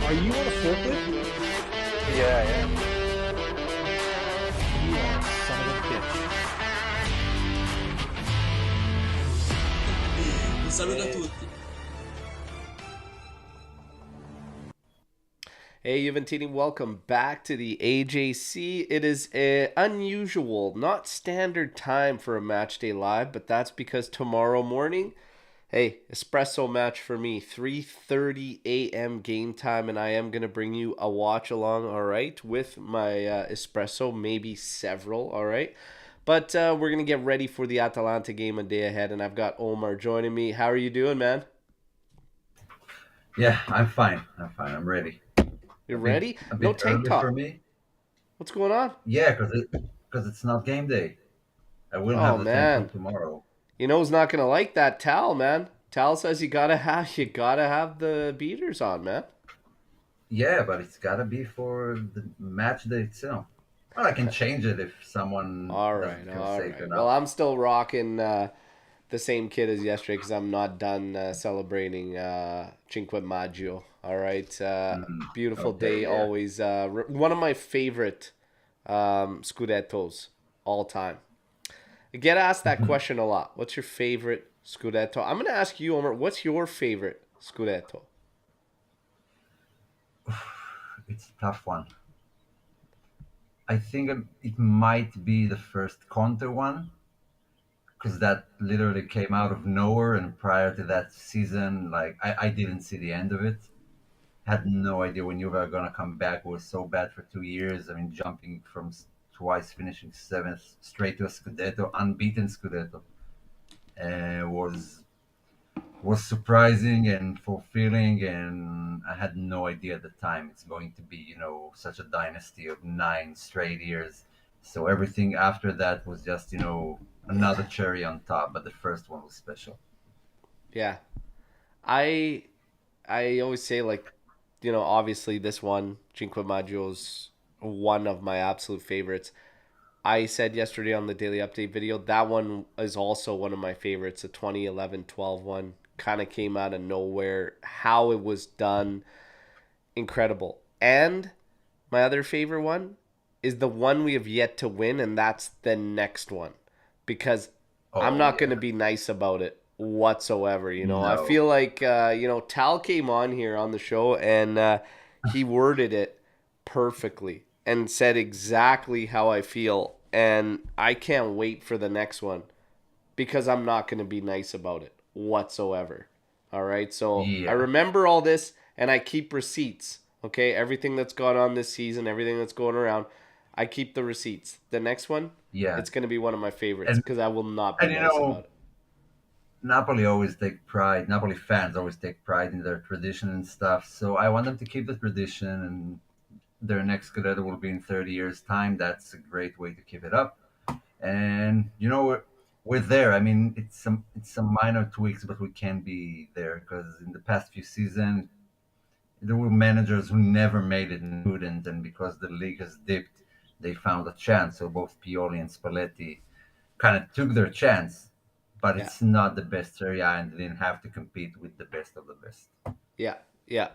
Are you on a forklift? Yeah, yeah. You are a son of a bitch. Un saluto a Hey, tutti. Hey, Juventini, welcome back to the AJC. It is a unusual, not standard time for a match day live, but that's because tomorrow morning, hey, espresso match for me, 3:30 a.m. game time, and I am going to bring you a watch along, all right, with my espresso, maybe several, all right? But we're going to get ready for the Atalanta game a day ahead, and I've got Omer joining me. How are you doing, man? Yeah, I'm fine. I'm ready. You ready? A No bit tank early for top. me. What's going on? Yeah, because it's not game day. I will Oh, have the tank man. top tomorrow. You know who's not gonna like that? Tal, man. Tal says you gotta have the beaters on, man. Yeah, but it's gotta be for the match day itself. Well, I can change it if someone All right, doesn't feel all safe right. Well, enough. I'm still rocking the same kit as yesterday because I'm not done celebrating Cinque Maggio. All right, beautiful Okay, day yeah. always. One of my favorite Scudettos all time. I get asked that question a lot. What's your favorite Scudetto? I'm gonna ask you, Omer. What's your favorite Scudetto? It's a tough one. I think it might be the first Conte one because that literally came out of nowhere, and prior to that season, like I didn't see the end of it. Had no idea when you were gonna come back. It was so bad for 2 years. I mean, jumping from twice finishing seventh straight to a Scudetto, unbeaten Scudetto, was surprising and fulfilling. And I had no idea at the time it's going to be, such a dynasty of 9 straight years. So everything after that was just, another cherry on top. But the first one was special. Yeah, I I always say like, obviously this one, Cinque Maggio is one of my absolute favorites. I said yesterday on the daily update video that one is also one of my favorites. The 2011-12 one kind of came out of nowhere. How it was done, incredible. And my other favorite one is the one we have yet to win, and that's the next one. Because I'm Oh not going to yeah, be nice about it whatsoever. I no, feel like, Tal came on here on the show and he worded it perfectly and said exactly how I feel. And I can't wait for the next one because I'm not going to be nice about it whatsoever. All right. So I yeah, remember all this and I keep receipts. Okay. Everything that's gone on this season, everything that's going around, I keep the receipts. The next one, yeah, it's going to be one of my favorites and because I will not be and nice about it. Napoli fans always take pride in their tradition and stuff. So I want them to keep the tradition, and their next Scudetto will be in 30 years' time. That's a great way to keep it up. And we're there. I mean, it's some minor tweaks, but we can be there because in the past few seasons there were managers who never made it and couldn't, and because the league has dipped, they found a chance. So both Pioli and Spalletti kind of took their chance, but Yeah. it's not the best Serie A, and they didn't have to compete with the best of the best. Yeah. Yeah.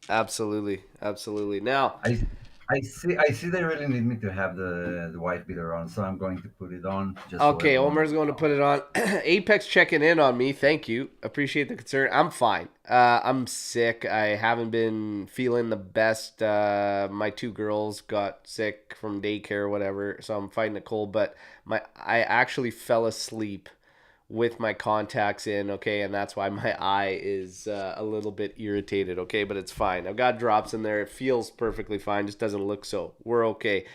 Absolutely. Absolutely. Now, I see they really need me to have the wife beater on, so I'm going to put it on just so okay, everyone Omer's will going to know. put it on. Apex checking in on me. Thank you. Appreciate the concern. I'm fine. I'm sick. I haven't been feeling the best. My two girls got sick from daycare or whatever, so I'm fighting a cold. But I actually fell asleep with my contacts in. Okay, and that's why my eye is a little bit irritated. Okay, but it's fine. I've got drops in there. It feels perfectly fine. Just doesn't look so. We're okay.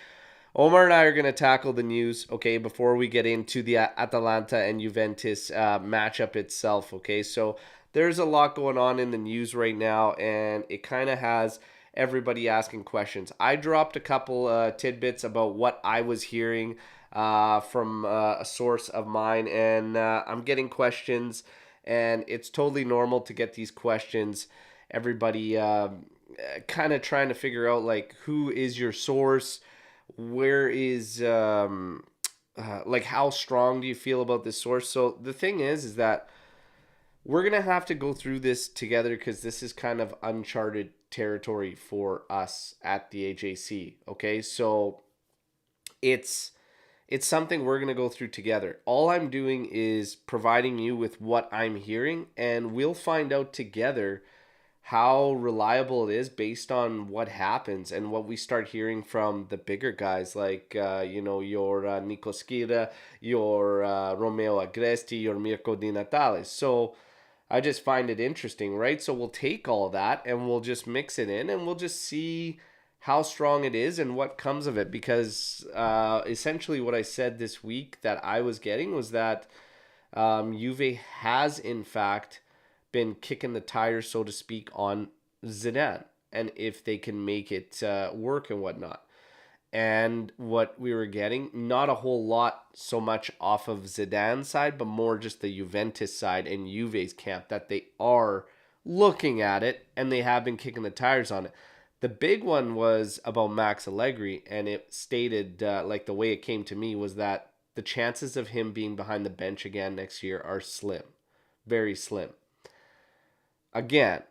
Omar and I are going to tackle the news, okay, before we get into the Atalanta and Juventus matchup itself, okay? So there's a lot going on in the news right now, and it kind of has everybody asking questions. I dropped a couple tidbits about what I was hearing from a source of mine, and I'm getting questions, and it's totally normal to get these questions. Everybody kind of trying to figure out, like, who is your source? Where is like, how strong do you feel about this source? So the thing is that we're gonna have to go through this together because this is kind of uncharted territory for us at the AJC. Okay, so it's something we're going to go through together. All I'm doing is providing you with what I'm hearing, and we'll find out together how reliable it is based on what happens and what we start hearing from the bigger guys like your Nico Schira, your Romeo Agresti, your Mirko Di Natale. So I just find it interesting, right? So we'll take all that and we'll just mix it in and we'll just see how strong it is and what comes of it. Because essentially, what I said this week that I was getting was that Juve has, in fact, been kicking the tires, so to speak, on Zidane and if they can make it work and whatnot. And what we were getting, not a whole lot so much off of Zidane's side, but more just the Juventus side and Juve's camp that they are looking at it and they have been kicking the tires on it. The big one was about Max Allegri, and it stated, like the way it came to me, was that the chances of him being behind the bench again next year are slim, very slim. Again,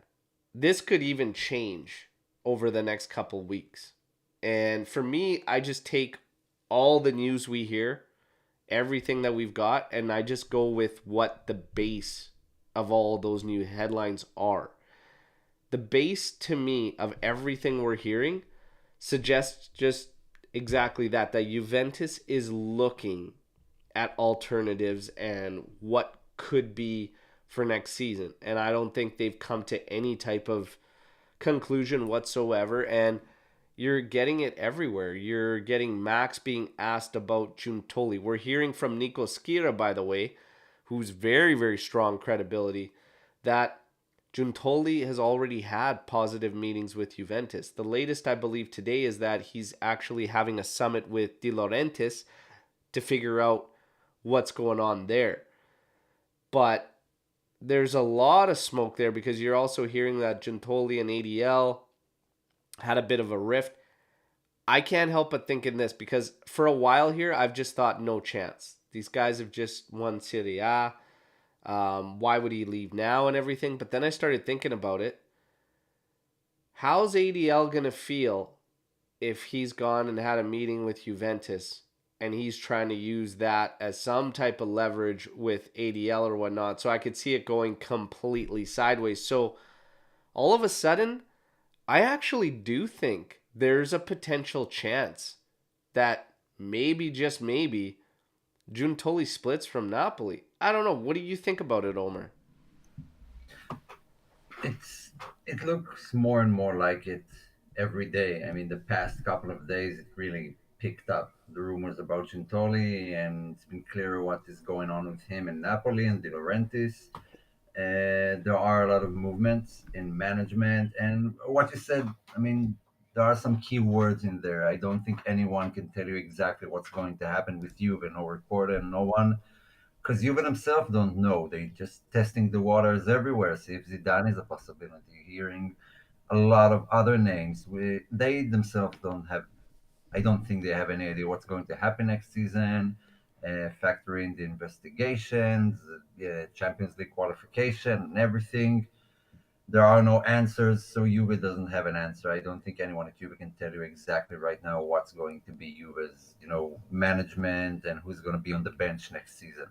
this could even change over the next couple weeks. And for me, I just take all the news we hear, everything that we've got, and I just go with what the base of all those new headlines are. The base to me of everything we're hearing suggests just exactly that Juventus is looking at alternatives and what could be for next season. And I don't think they've come to any type of conclusion whatsoever. And you're getting it everywhere. You're getting Max being asked about Giuntoli. We're hearing from Nico Schira, by the way, who's very, very strong credibility, that Giuntoli has already had positive meetings with Juventus. The latest, I believe, today is that he's actually having a summit with De Laurentiis to figure out what's going on there. But there's a lot of smoke there because you're also hearing that Giuntoli and ADL had a bit of a rift. I can't help but think in this because for a while here, I've just thought no chance. These guys have just won Serie A. Why would he leave now and everything? But then I started thinking about it. How's ADL going to feel if he's gone and had a meeting with Juventus and he's trying to use that as some type of leverage with ADL or whatnot? So I could see it going completely sideways. So all of a sudden, I actually do think there's a potential chance that maybe, just maybe, Giuntoli splits from Napoli. I don't know. What do you think about it, Omer? It looks more and more like it every day. I mean, the past couple of days, it really picked up the rumors about Giuntoli, and it's been clearer what is going on with him in Napoli and De Laurentiis. There are a lot of movements in management, and what you said, I mean, there are some key words in there. I don't think anyone can tell you exactly what's going to happen with Juve, no reporter, and no one, because Juve themselves don't know. They just testing the waters everywhere, see if Zidane is a possibility. Hearing a lot of other names, they themselves don't have. I don't think they have any idea what's going to happen next season. Factor in the investigations, Champions League qualification, and everything. There are no answers, so Juve doesn't have an answer. I don't think anyone at Juve can tell you exactly right now what's going to be Juve's, management and who's going to be on the bench next season.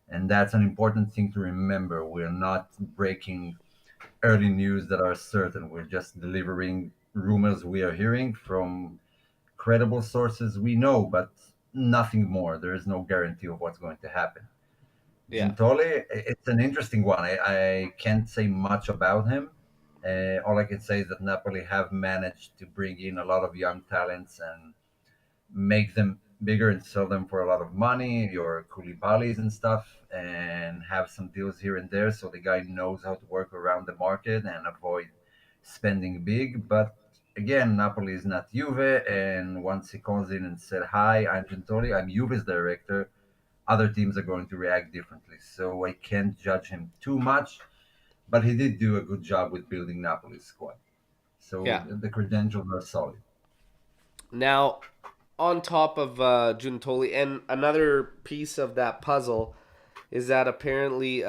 And that's an important thing to remember. We're not breaking early news that are certain. We're just delivering rumors we are hearing from credible sources we know, but nothing more. There is no guarantee of what's going to happen. Yeah. Gintoli, it's an interesting one. I can't say much about him. All I can say is that Napoli have managed to bring in a lot of young talents and make them bigger and sell them for a lot of money, your Koulibalis and stuff, and have some deals here and there. So the guy knows how to work around the market and avoid spending big. But again, Napoli is not Juve. And once he calls in and said, "Hi, I'm Gentoli, I'm Juve's director," other teams are going to react differently. So I can't judge him too much. But he did do a good job with building Napoli's squad. So Yeah. the credentials are solid. Now, on top of Giuntoli, and another piece of that puzzle is that apparently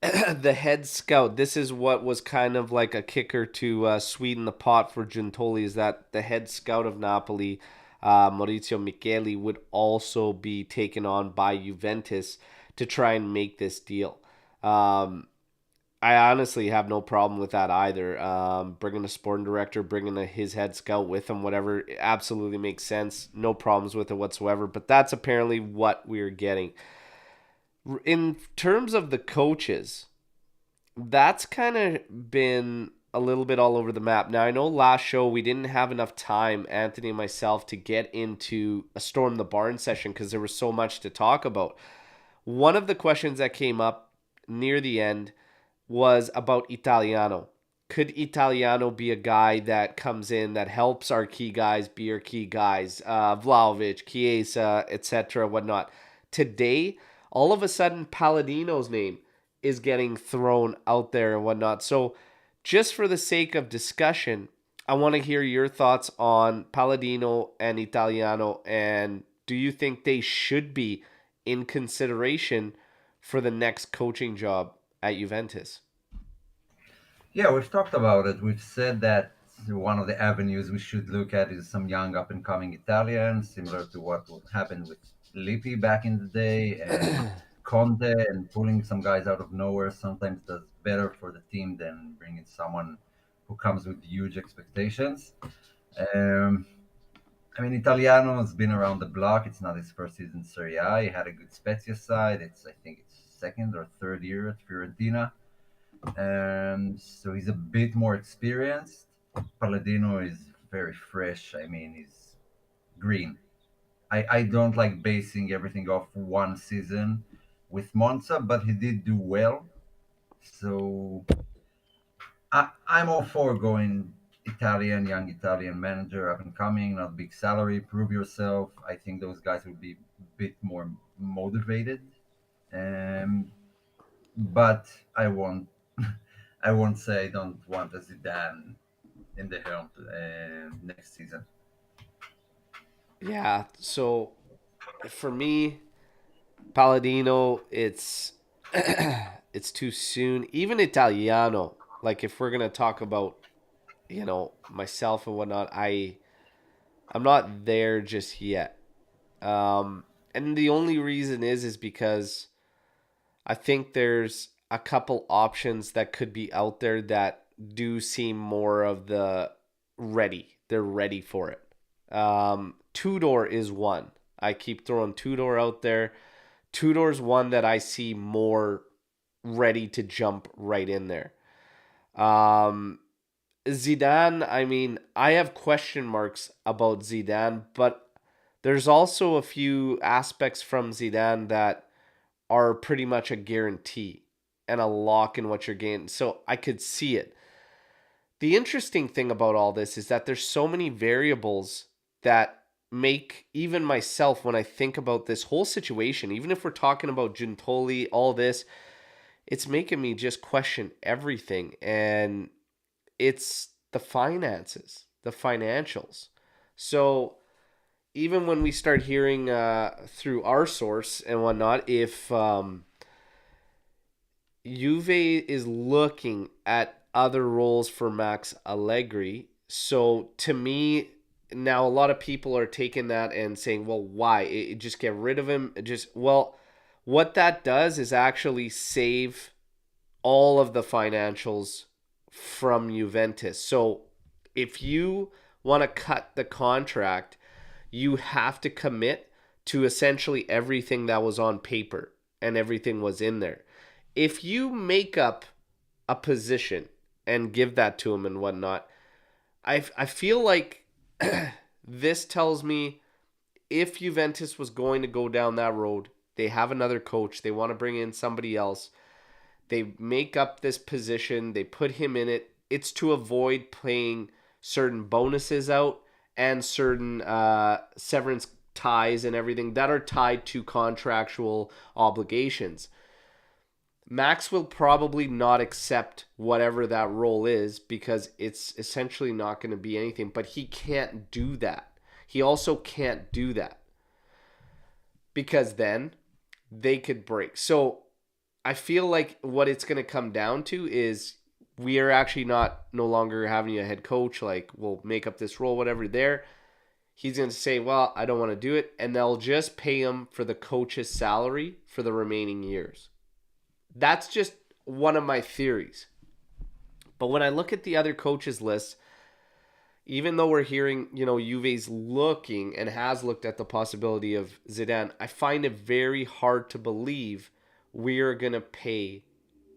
the head scout. This is what was kind of like a kicker to sweeten the pot for Gintoli, is that the head scout of Napoli, Maurizio Micheli, would also be taken on by Juventus to try and make this deal. Um, I honestly have no problem with that either. Bringing a sporting director, bringing his head scout with him, whatever, it absolutely makes sense. No problems with it whatsoever. But that's apparently what we're getting. In terms of the coaches, that's kind of been a little bit all over the map. Now, I know last show we didn't have enough time, Anthony and myself, to get into a Storm the Barn session because there was so much to talk about. One of the questions that came up near the end was about Italiano. Could Italiano be a guy that comes in that helps our key guys be our key guys? Vlahovic, Chiesa, etc., whatnot. Today, all of a sudden, Palladino's name is getting thrown out there and whatnot. So, just for the sake of discussion, I want to hear your thoughts on Palladino and Italiano, and do you think they should be in consideration for the next coaching job at Juventus? Yeah, we've talked about it. We've said that one of the avenues we should look at is some young up and coming Italians, similar to what would happen with Lippi back in the day, and Conte, and pulling some guys out of nowhere sometimes does better for the team than bringing someone who comes with huge expectations. Um, I mean, Italiano has been around the block. It's not his first season in Serie A. He had a good Spezia side. I think it's second or third year at Fiorentina. So he's a bit more experienced. Palladino is very fresh. I mean, he's green. I don't like basing everything off one season with Monza, but he did do well. So I'm all for going Italian, young Italian manager, up and coming, not big salary, prove yourself. I think those guys will be a bit more motivated. Um, but I won't I won't say I don't want a Zidane in the helm next season. Yeah, so for me, Palladino, it's too soon. Even Italiano, like if we're gonna talk about, myself and whatnot, I'm not there just yet. And the only reason is because I think there's a couple options that could be out there that do seem more of the ready. They're ready for it. Tudor is one. I keep throwing Tudor out there. Tudor's one that I see more ready to jump right in there. Um, Zidane, I mean, I have question marks about Zidane, but there's also a few aspects from Zidane that are pretty much a guarantee and a lock in what you're getting. So I could see it. The interesting thing about all this is that there's so many variables that make even myself, when I think about this whole situation, even if we're talking about Gintoli, all this, it's making me just question everything. And it's the finances, the financials. So even when we start hearing through our source and whatnot, if Juve is looking at other roles for Max Allegri. So to me, now a lot of people are taking that and saying, well, why? Just get rid of him. What that does is actually save all of the financials from Juventus. So if you want to cut the contract, you have to commit to essentially everything that was on paper and everything was in there. If you make up a position and give that to him and whatnot, I feel like this tells me if Juventus was going to go down that road, they have another coach, they want to bring in somebody else, they make up this position, they put him in it, it's to avoid paying certain bonuses out and certain severance ties and everything that are tied to contractual obligations. Max will probably not accept whatever that role is because it's essentially not going to be anything, but he can't do that. He also can't do that because then they could break. So I feel like what it's going to come down to is we are actually not no longer having a head coach. Like, we'll make up this role, whatever. There, he's going to say, well, I don't want to do it. And they'll just pay him for the coach's salary for the remaining years. That's just one of my theories. But when I look at the other coaches list, even though we're hearing, Juve's looking and has looked at the possibility of Zidane, I find it very hard to believe we are going to pay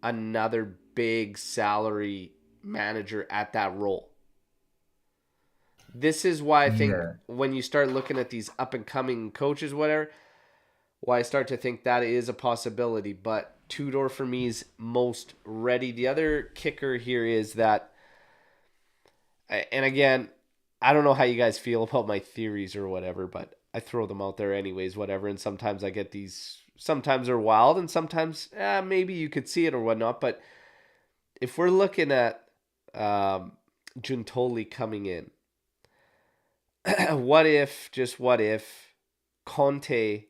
another big salary manager at that role. This is why I think Yeah, when you start looking at these up and coming coaches, whatever, why I start to think that is a possibility. But Tudor for me is most ready. The other kicker here is that, and again, I don't know how you guys feel about my theories or whatever, but I throw them out there anyways, whatever. And sometimes I get these, sometimes they're wild, and sometimes maybe you could see it or whatnot. But if we're looking at Giuntoli coming in, what if Conte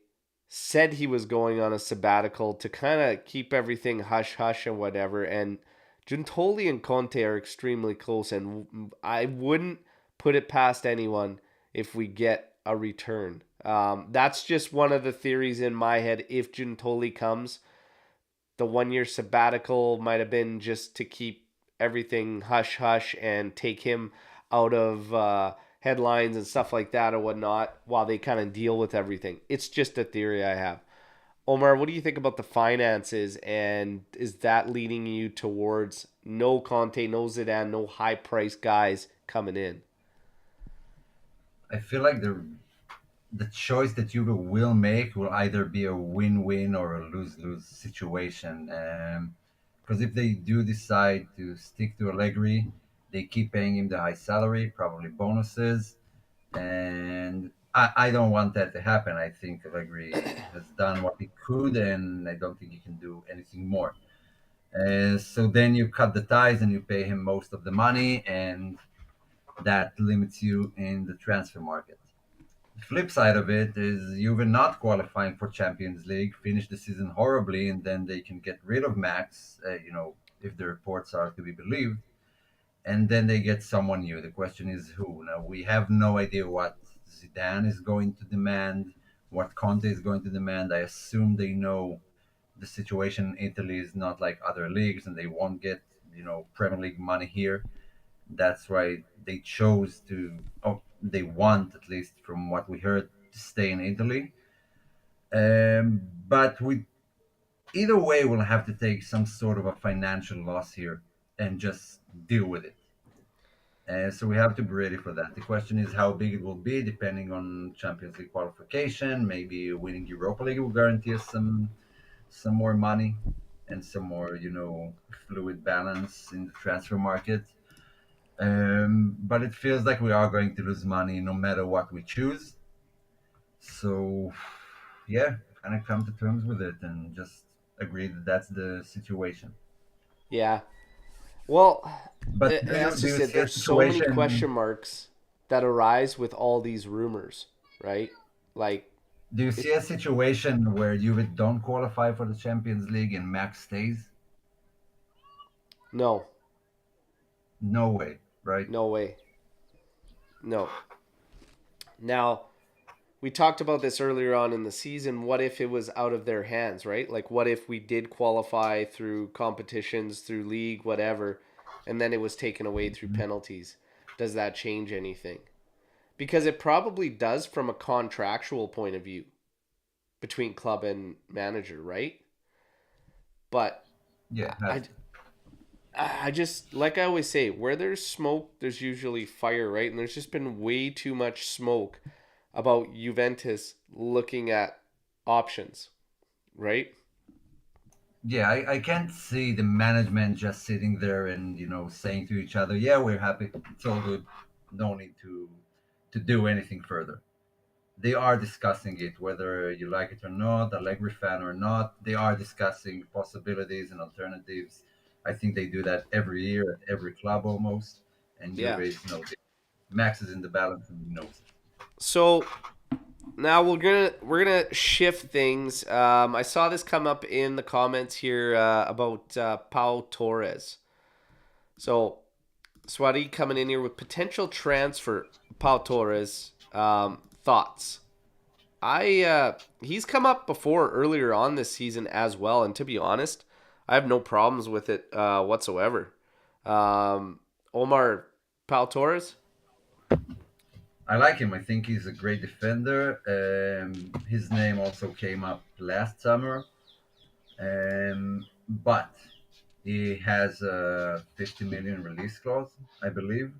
said he was going on a sabbatical to kind of keep everything hush hush and whatever, and Giuntoli and Conte are extremely close, and I wouldn't put it past anyone if we get a return. That's just one of the theories in my head. If Giuntoli comes, the 1 year sabbatical might have been just to keep everything hush hush and take him out of headlines and stuff like that or whatnot while they kind of deal with everything. It's just a theory I have. Omer, what do you think about the finances, and is that leading you towards no Conte, no Zidane, no high price guys coming in? I feel like the choice that Juve will make will either be a win-win or a lose-lose situation. Because if they do decide to stick to Allegri, they keep paying him the high salary, probably bonuses, and I don't want that to happen. I think Allegri has done what he could, and I don't think he can do anything more. So then you cut the ties and you pay him most of the money, and that limits you in the transfer market. The flip side of it is Juve not qualifying for Champions League, finish the season horribly, and then they can get rid of Max, if the reports are to be believed, and then they get someone new. The question is who. Now we have no idea what Zidane is going to demand, what Conte is going to demand. I assume they know the situation in Italy is not like other leagues, and they won't get Premier League money here. That's why they chose to. Oh, they want, at least from what we heard, to stay in Italy. But we either way we'll have to take some sort of a financial loss here and just deal with it. So we have to be ready for that. The question is how big it will be, depending on Champions League qualification. Maybe winning Europa League will guarantee us some more money and some more, fluid balance in the transfer market. But it feels like we are going to lose money no matter what we choose. So, yeah, kind of come to terms with it and just agree that that's the situation. Yeah. Well, But and that's do just you it. see a There's so many situation? question marks that arise with all these rumors, right? Like, Do you it, see a situation where you don't qualify for the Champions League and Max stays? no, No way, right? no way. No. Now, we talked about this earlier on in the season. What if it was out of their hands, right? Like, what if we did qualify through competitions, through league, whatever, and then it was taken away through penalties? Does that change anything? Because it probably does from a contractual point of view between club and manager, right? But Yeah, it has I, to. I just, like I always say, where there's smoke, there's usually fire, right? And there's just been way too much smoke about Juventus looking at options, right? Yeah, I can't see the management just sitting there and saying to each other, "Yeah, we're happy. It's all good. No need to do anything further." They are discussing it, whether you like it or not, Allegri fan or not. They are discussing possibilities and alternatives. I think they do that every year at every club almost. And Juve Yeah. is, Max is in the balance and he knows it. So Now we're gonna shift things. I saw this come up in the comments here about Pau Torres. So Swati coming in here with potential transfer. Pau Torres. Thoughts? He's come up before earlier on this season as well, and to be honest, I have no problems with it whatsoever. Omar Pau Torres. I like him. I think he's a great defender. His name also came up last summer, but he has a 50 million release clause, I believe,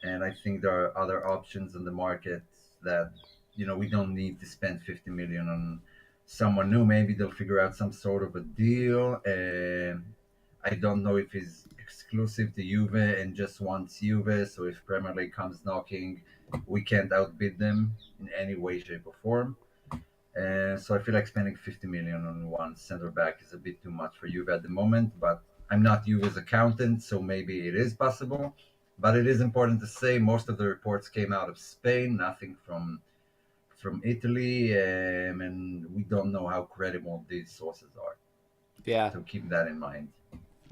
and I think there are other options in the market that we don't need to spend 50 million on someone new. Maybe they'll figure out some sort of a deal. I don't know if he's exclusive to Juve and just wants Juve. So if Premier League comes knocking, we can't outbid them in any way, shape, or form. So I feel like spending 50 million on one center back is a bit too much for Juve at the moment. But I'm not Juve's accountant, so maybe it is possible. But it is important to say most of the reports came out of Spain, nothing from Italy, and we don't know how credible these sources are. Yeah. So keep that in mind.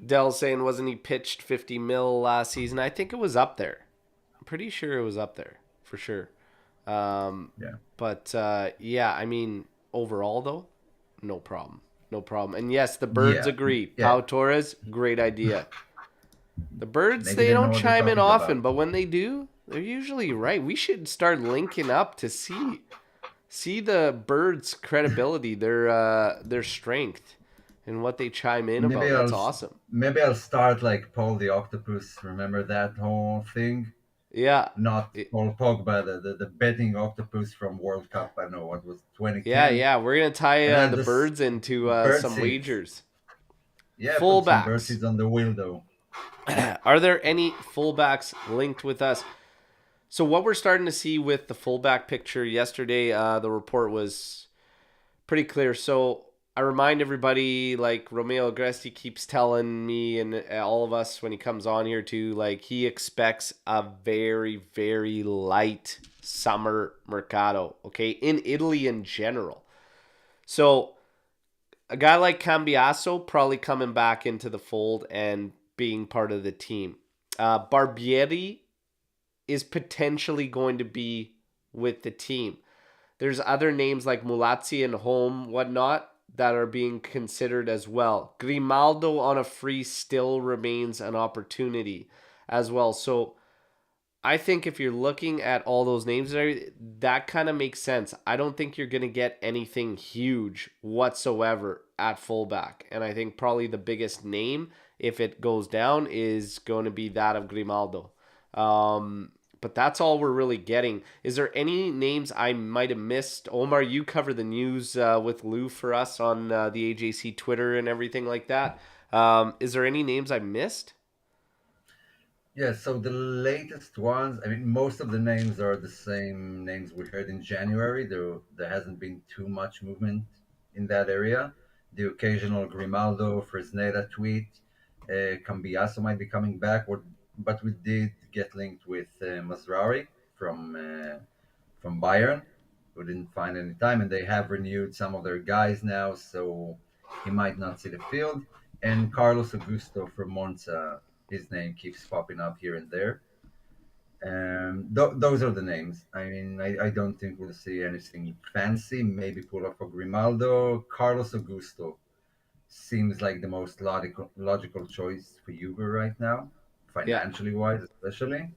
Dell saying wasn't he pitched 50 mil last season? I think it was up there. I'm pretty sure it was up there for sure. Yeah. But yeah, I mean overall though, no problem, no problem. And yes, the birds agree. Yeah. Pau Torres, great idea. The birds Maybe they they know don't what they're chime in talking often, about. but when they do, they're usually right. We should start linking up to see the birds' credibility, their strength, and what they chime in about. Maybe That's I'll awesome. maybe I'll start like Paul the Octopus. Remember that whole thing? Yeah. Not It- Paul Pogba, the betting octopus from World Cup. I don't know what was yeah, 2010, yeah. We're gonna tie and then the this birds into bird some seeds. wagers. Yeah, put some bird Fullbacks. seeds on the wheel though. Are there any fullbacks linked with us? So what we're starting to see with the fullback picture yesterday, the report was pretty clear. So I remind everybody, like Romeo Agresti keeps telling me and all of us when he comes on here too, like he expects a very, very light summer mercado, okay, in Italy in general. So a guy like Cambiaso probably coming back into the fold and being part of the team. Barbieri is potentially going to be with the team. There's other names like Mulazzi and Holm, whatnot, that are being considered as well. Grimaldo on a free still remains an opportunity as well. So I think if you're looking at all those names, that kind of makes sense. I don't think you're going to get anything huge whatsoever at fullback. And I think probably the biggest name, if it goes down, is going to be that of Grimaldo. But that's all we're really getting. Is there any names I might have missed? Omar, you cover the news with Lou for us on the AJC Twitter and everything like that. Is there any names I missed? Yeah, so the latest ones, I mean, most of the names are the same names we heard in January. There hasn't been too much movement in that area. The occasional Grimaldo, Fresneda tweet, Cambiaso might be coming back, but we did get linked with Mazraoui from Bayern, who didn't find any time, and they have renewed some of their guys now, so he might not see the field. And Carlos Augusto from Monza, his name keeps popping up here and there. Those are the names. I mean, I don't think we'll see anything fancy. Maybe pull up a Grimaldo. Carlos Augusto seems like the most logical choice for Juve right now, Yeah. financially wise, especially.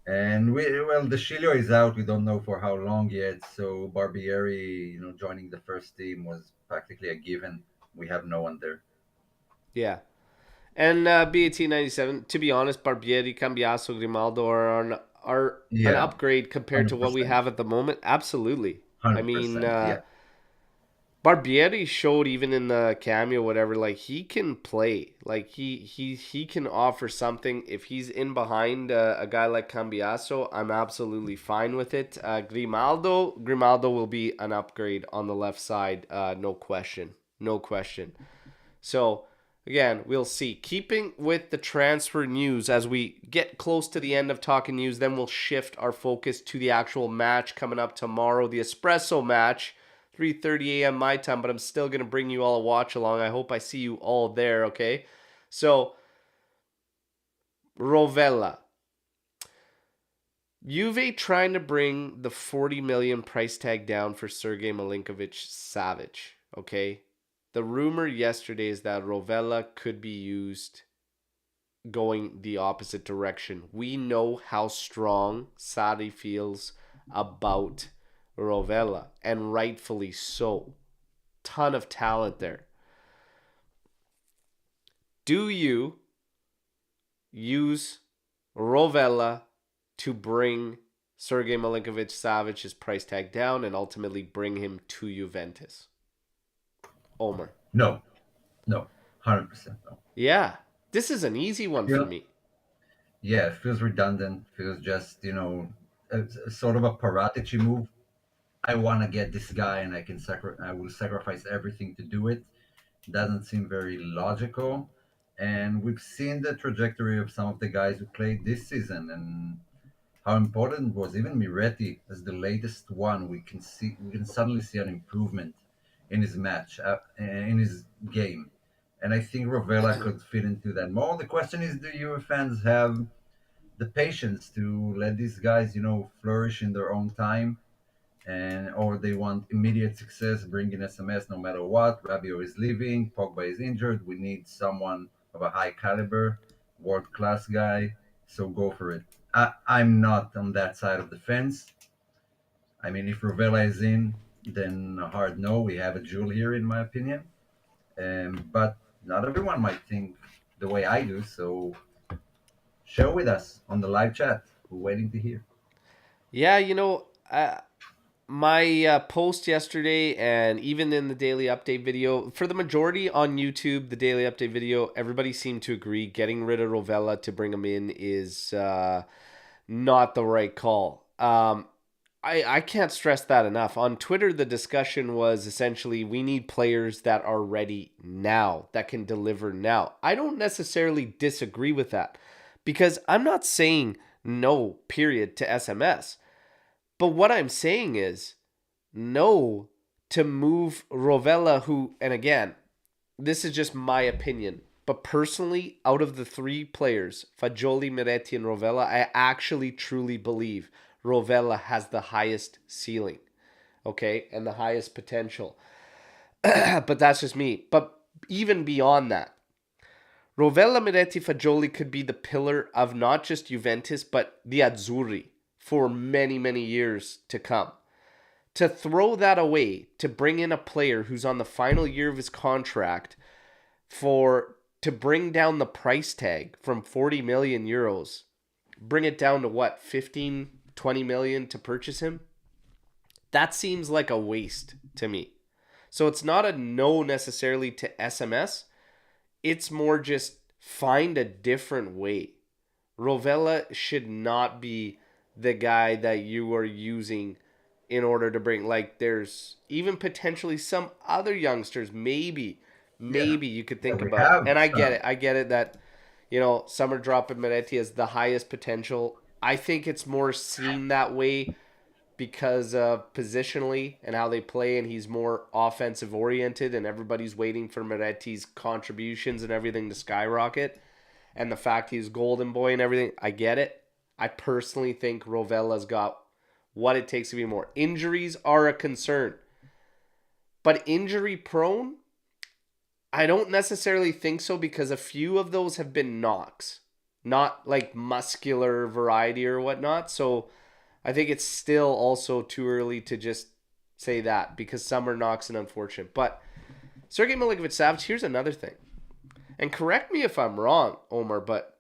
And the Chilio is out. We don't know for how long yet. So Barbieri, joining the first team was practically a given. We have no one there. Yeah. And BAT97, to be honest, Barbieri, Cambiaso, Grimaldo are an Yeah, upgrade compared to what we 100%. have at the moment. Absolutely. I mean, 100%. Yeah. Barbieri showed even in the cameo, whatever, like he can play. Like he can offer something. If he's in behind a guy like Cambiaso, I'm absolutely fine with it. Grimaldo will be an upgrade on the left side, no question. No question. So Again, we'll see. Keeping with the transfer news, as we get close to the end of talking news, then we'll shift our focus to the actual match coming up tomorrow, the Espresso match, 3:30 a.m. my time, but I'm still going to bring you all a watch along. I hope I see you all there, okay? So, Rovella. Juve trying to bring the 40 million price tag down for Sergej Milinkovic-Savic, okay? The rumor yesterday is that Rovella could be used going the opposite direction. We know how strong Sarri feels about Rovella, and rightfully so. Ton of talent there. Do you use Rovella to bring Sergej Milinkovic-Savic's price tag down and ultimately bring him to Juventus? Omer. No, 100% no. Yeah, this is an easy one for me. Yeah, it feels redundant. Feels just a sort of a Paratici move. I want to get this guy, and I will sacrifice everything to do it. Doesn't seem very logical. And we've seen the trajectory of some of the guys who played this season, and how important was even Miretti as the latest one. We can suddenly see an improvement in his in his game, and I think Rovella could fit into that mold. The question is, do you fans have the patience to let these guys, flourish in their own time, and or they want immediate success, bring in SMS no matter what? Rabiot is leaving, Pogba is injured. We need someone of a high caliber, world class guy. So go for it. I'm not on that side of the fence. I mean, if Rovella is in, then a hard no. We have a jewel here, in my opinion. But not everyone might think the way I do. So share with us on the live chat. We're waiting to hear. Yeah, my post yesterday and even in the daily update video, for the majority on YouTube, the daily update video, everybody seemed to agree getting rid of Rovella to bring him in is not the right call. I can't stress that enough. On Twitter, the discussion was essentially we need players that are ready now, that can deliver now. I don't necessarily disagree with that because I'm not saying no, period, to SMS. But what I'm saying is no to move Rovella, who, and again, this is just my opinion, but personally, out of the three players, Fagioli, Miretti, and Rovella, I actually truly believe Rovella has the highest ceiling, okay, and the highest potential. But that's just me. But even beyond that, Rovella, Miretti, Fagioli could be the pillar of not just Juventus, but the Azzurri for many, many years to come. To throw that away, to bring in a player who's on the final year of his contract to bring down the price tag from 40 million euros, bring it down to what, 15, 20 million to purchase him? That seems like a waste to me. So it's not a no necessarily to SMS. It's more just find a different way. Rovella should not be the guy that you are using in order to bring, like, there's even potentially some other youngsters maybe you could think about. And I get it that, some are dropping Miretti as the highest potential. I think it's more seen that way because of positionally and how they play, and he's more offensive oriented, and everybody's waiting for Miretti's contributions and everything to skyrocket, and the fact he's golden boy and everything. I get it. I personally think Rovella's got what it takes to be more. Injuries are a concern, but injury prone, I don't necessarily think so, because a few of those have been knocks, not like muscular variety or whatnot. So I think it's still also too early to just say that, because some are knocks and unfortunate. But Sergej Milinkovic-Savic, here's another thing. And correct me if I'm wrong, Omer, but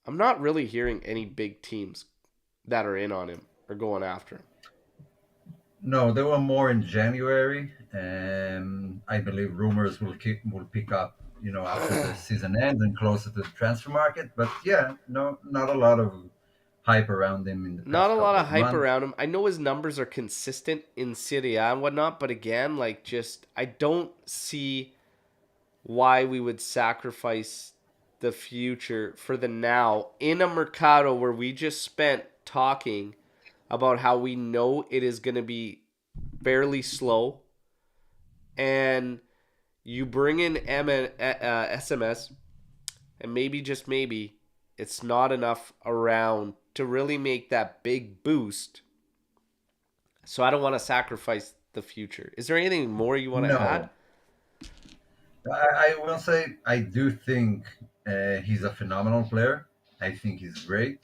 I'm not really hearing any big teams that are in on him or going after him. No, there were more in January. I believe rumors will pick up, after the season ends and closer to the transfer market. But yeah, no, not a lot of hype around him in the past Not a lot of hype months. around him. I know his numbers are consistent in Serie A and whatnot, but again, I don't see why we would sacrifice the future for the now in a mercado where we just spent talking about how we know it is going to be fairly slow, and you bring in SMS, and maybe, just maybe, it's not enough around to really make that big boost. So I don't want to sacrifice the future. Is there anything more you want to add? No, I will say I do think he's a phenomenal player. I think he's great.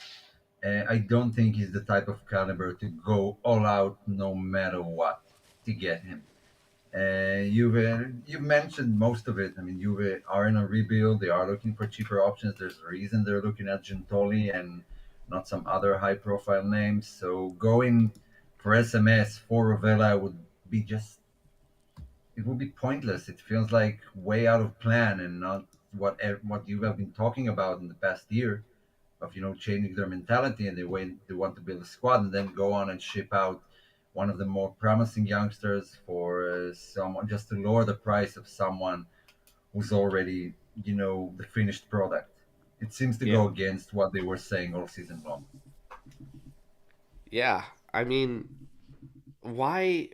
I don't think he's the type of caliber to go all out no matter what to get him. You mentioned most of it. I mean, Juve are in a rebuild. They are looking for cheaper options. There's a reason they're looking at Gentoli and not some other high-profile names. So going for SMS for Rovella would be just it would be pointless. It feels like way out of plan and not what you have been talking about in the past year of changing their mentality and they want to build a squad and then go on and ship out one of the more promising youngsters for someone just to lower the price of someone who's already the finished product. It seems to Yeah. go against what they were saying all season long. Yeah. I mean, why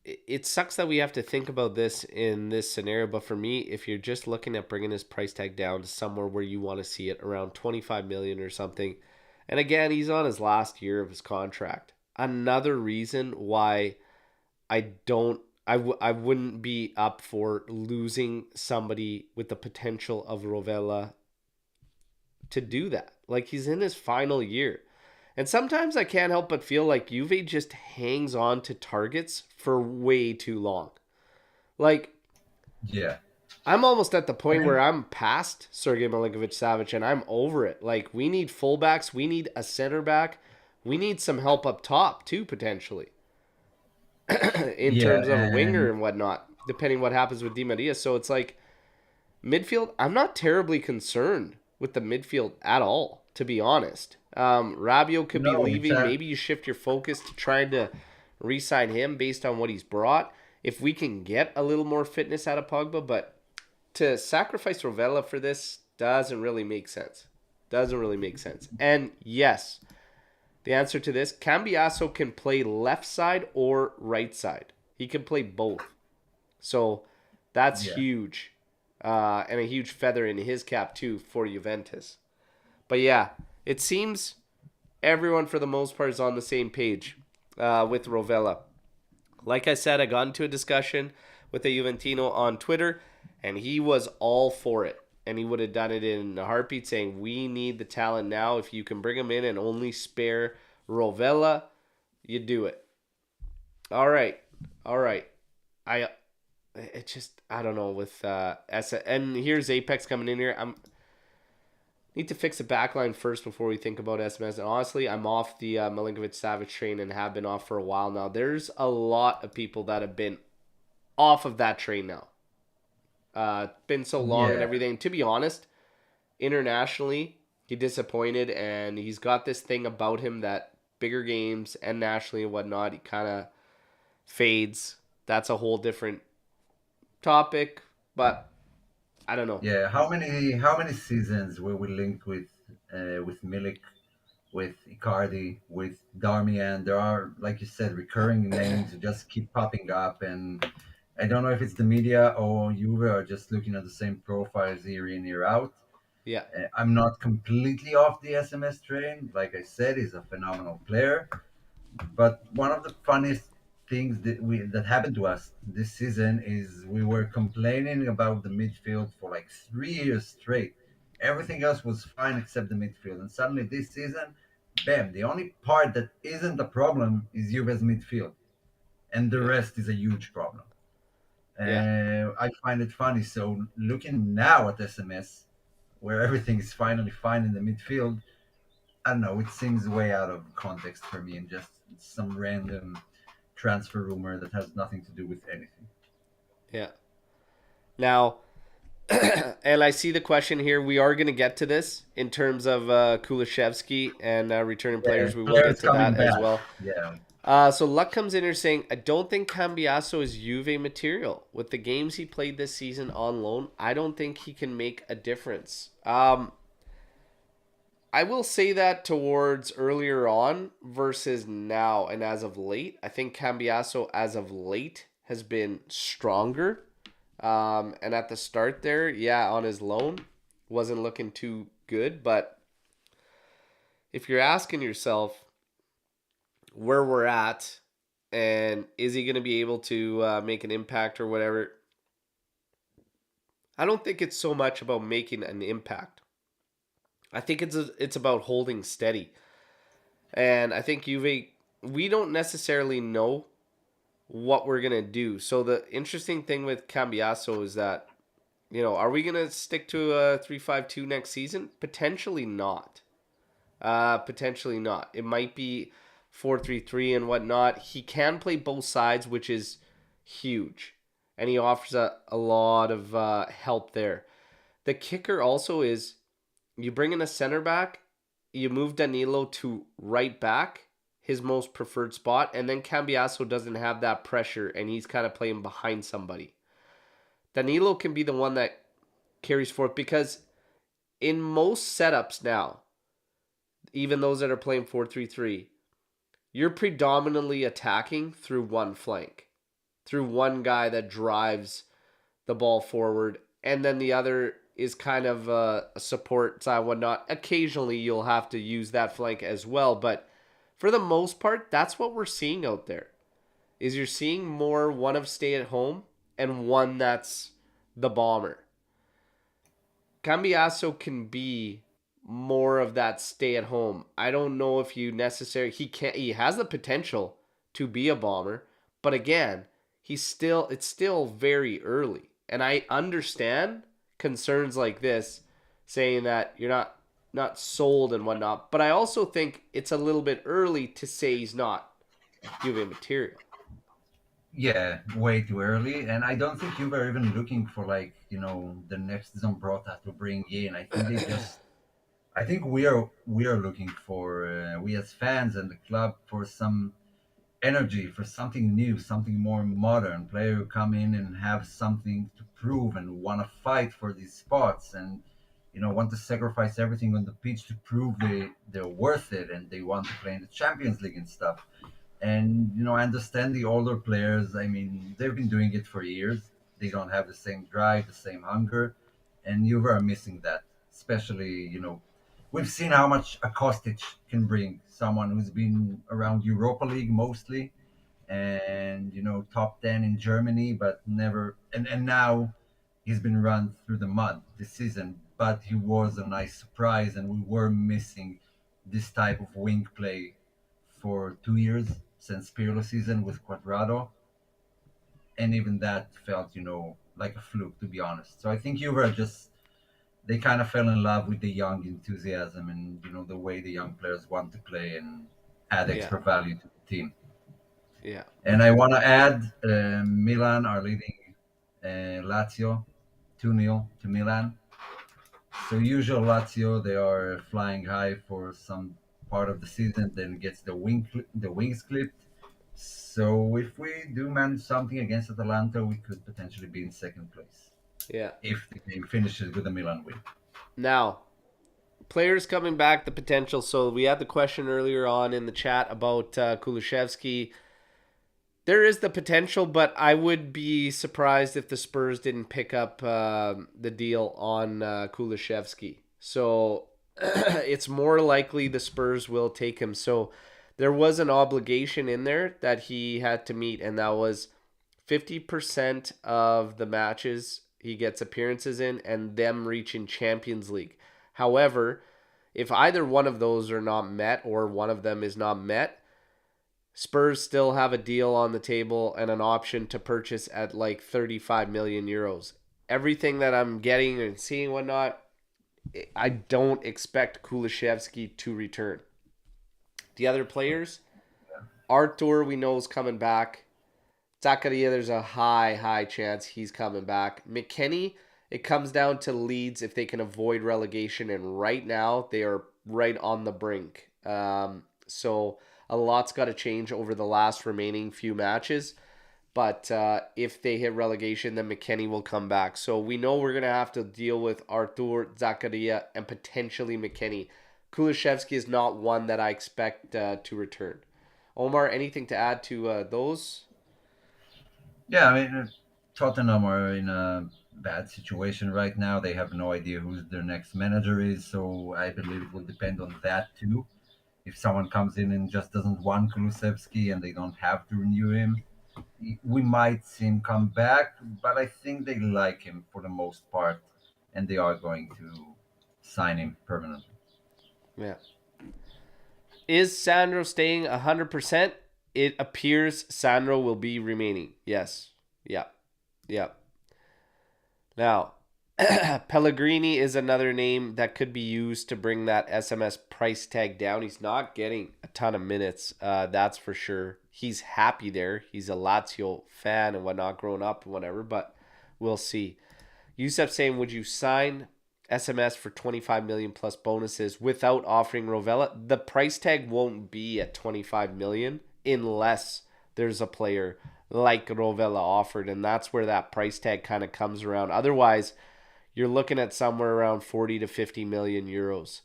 it sucks that we have to think about this in this scenario, but for me, if you're just looking at bringing his price tag down to somewhere where you want to see it around 25 million or something, and again, he's on his last year of his contract. Another reason why I wouldn't be up for losing somebody with the potential of Rovella to do that. Like, he's in his final year. And sometimes I can't help but feel like Juve just hangs on to targets for way too long. Like, Yeah. I'm almost at the point where And I'm past Sergei Milinkovic-Savic and I'm over it. Like, we need fullbacks, we need a center back, we need some help up top too, potentially, in yeah, terms of a winger and and whatnot, depending what happens with Di Maria. So it's like, midfield, I'm not terribly concerned with the midfield at all, to be honest. Rabiot could be no, it's leaving. Maybe you shift your focus to trying to re-sign him based on what he's brought. If we can get a little more fitness out of Pogba, but to sacrifice Rovella for this doesn't really make sense. Doesn't really make sense. And yes, the answer to this, Cambiaso can play left side or right side. He can play both. So that's yeah. huge. And a huge feather in his cap, too, for Juventus. But yeah, it seems everyone, for the most part, is on the same page with Rovella. Like I said, I got into a discussion with a Juventino on Twitter, and he was all for it. And he would have done it in a heartbeat, saying, we need the talent now. If you can bring him in and only spare Rovella, you do it. All right. All right. I it just, I don't know, with and here's Apex coming in here. I'm need to fix the backline first before we think about SMS. And honestly, I'm off the Milinkovic-Savic train and have been off for a while now. There's a lot of people that have been off of that train now. Been so long and Yeah. everything. To be honest, internationally, he disappointed, and he's got this thing about him that bigger games and nationally and whatnot, he kind of fades. That's a whole different topic, but I don't know. Yeah, how many seasons were we linked with Milik, with Icardi, with Darmian? There are, like you said, recurring names who just keep popping up, and I don't know if it's the media or Juve are just looking at the same profiles year in year out. Yeah, I'm not completely off the SMS train. Like I said, he's a phenomenal player. But one of the funniest things that happened to us this season is we were complaining about the midfield for like 3 years straight. Everything else was fine except the midfield, and suddenly this season, bam! The only part that isn't a problem is Juve's midfield, and the yeah, rest is a huge problem. yeah, I find it funny. So looking now at SMS, where everything is finally fine in the midfield, I don't know. It seems way out of context for me and just some random transfer rumor that has nothing to do with anything. yeah. Now, and I see the question here. We are going to get to this in terms of Kulishevsky and returning Yeah, players. We will get players to that coming as back. well. Yeah, So Luck comes in here saying, I don't think Cambiaso is Juve material. With the games he played this season on loan, I don't think he can make a difference. I will say that towards earlier on versus now and as of late. I think Cambiaso as of late has been stronger. And at the start there, yeah, on his loan, wasn't looking too good. But if you're asking yourself where we're at and is he going to be able to make an impact or whatever, I don't think it's so much about making an impact. I think it's about holding steady. And I think Juve, we don't necessarily know what we're going to do. So the interesting thing with Cambiaso is that, are we going to stick to a 3-5-2 next season? Potentially not. Potentially not. It might be 4-3-3 and whatnot. He can play both sides, which is huge. And he offers a lot of help there. The kicker also is you bring in a center back, you move Danilo to right back, his most preferred spot, and then Cambiaso doesn't have that pressure and he's kind of playing behind somebody. Danilo can be the one that carries forth because in most setups now, even those that are playing 4-3-3, you're predominantly attacking through one flank, through one guy that drives the ball forward, and then the other is kind of a support side, whatnot. Occasionally, you'll have to use that flank as well, but for the most part, that's what we're seeing out there. Is you're seeing more one of stay at home and one that's the bomber. Cambiaso can be more of that stay at home. I don't know if you necessarily he has the potential to be a bomber, but again, it's still very early. And I understand concerns like this saying that you're not sold and whatnot, but I also think it's a little bit early to say he's not Juve material. Yeah, way too early, and I don't think you were even looking for like the next Zombrota to bring in. I think I think we are looking for we as fans and the club for some energy, for something new, something more modern. Player who come in and have something to prove and want to fight for these spots, and want to sacrifice everything on the pitch to prove they're worth it, and they want to play in the Champions League and stuff. And I understand the older players. I mean, they've been doing it for years. They don't have the same drive, the same hunger, and you are missing that. Especially, we've seen how much a Kostic can bring. Someone who's been around Europa League mostly, and top 10 in Germany, but never. And now he's been run through the mud this season. But he was a nice surprise, and we were missing this type of wing play for 2 years since Pirlo season with Quadrado, and even that felt, like a fluke, to be honest. So I think you were just they kind of fell in love with the young enthusiasm and the way the young players want to play and add Yeah. extra value to the team. Yeah. And I want to add, Milan are leading Lazio 2-0 to Milan. So usual Lazio, they are flying high for some part of the season, then gets the wings clipped. So if we do manage something against Atalanta, we could potentially be in second place Yeah. if the game finishes with a Milan win. Now, players coming back, the potential. So we had the question earlier on in the chat about Kulishevsky. There is the potential, but I would be surprised if the Spurs didn't pick up the deal on Kulishevsky. So it's more likely the Spurs will take him. So there was an obligation in there that he had to meet, and that was 50% of the matches he gets appearances in and them reaching Champions League. However, if either one of those are not met or one of them is not met, Spurs still have a deal on the table and an option to purchase at like 35 million euros. Everything that I'm getting and seeing and whatnot, I don't expect Kulishevsky to return. The other players, Artur, we know is coming back. Zakaria, there's a high chance he's coming back. McKennie, it comes down to Leeds if they can avoid relegation, and right now they are right on the brink. So A lot's got to change over the last remaining few matches. But if they hit relegation, then McKennie will come back. So we know we're going to have to deal with Artur, Zakaria, and potentially McKennie. Kulishevsky is not one that I expect to return. Omar, anything to add to those? Yeah, I mean, Tottenham are in a bad situation right now. They have no idea who their next manager is, so I believe it will depend on that too. If someone comes in and just doesn't want Kulusevski and they don't have to renew him, we might see him come back. But I think they like him for the most part, and they are going to sign him permanently. Yeah. Is Sandro staying 100%? It appears Sandro will be remaining. Yes. Yeah. Yeah. Now, Pellegrini is another name that could be used to bring that SMS price tag down. He's not getting a ton of minutes, that's for sure. He's happy there. He's a Lazio fan and whatnot, growing up and whatever, but we'll see. Yusuf saying, would you sign SMS for 25 million plus bonuses without offering Rovella? The price tag won't be at 25 million unless there's a player like Rovella offered, and that's where that price tag kind of comes around. Otherwise, you're looking at somewhere around 40 to 50 million euros.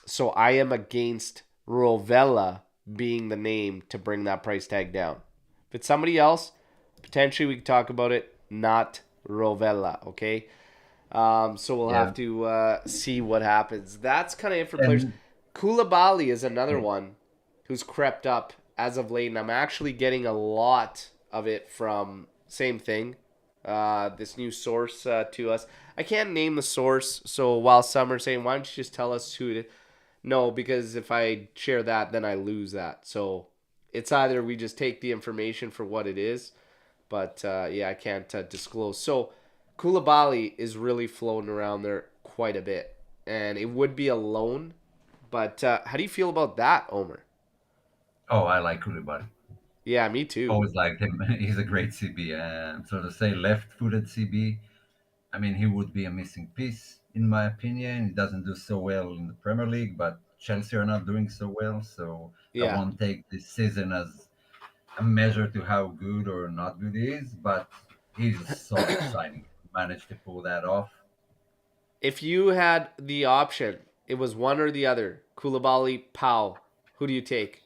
So I am against Rovella being the name to bring that price tag down. If it's somebody else, potentially we can talk about it, not Rovella, okay? So we'll Yeah, have to see what happens. That's kind of it for players. and Koulibaly is another one who's crept up as of late, and I'm actually getting a lot of it from same thing. This new source to us. I can't name the source, so while some are saying, why don't you just tell us who it? No, because if I share that, then I lose that. So it's either we just take the information for what it is, but yeah, I can't disclose. So Koulibaly is really floating around there quite a bit, and it would be a loan. But how do you feel about that, Omer? oh, I like Koulibaly. Yeah, me too. Always liked him. He's a great CB. So to say left-footed CB, I mean, he would be a missing piece, in my opinion. He doesn't do so well in the Premier League, but Chelsea are not doing so well. So I Yeah. won't take this season as a measure to how good or not good he is, but he's a solid signing. Managed to pull that off. If you had the option, it was one or the other, Koulibaly, Pau, who do you take?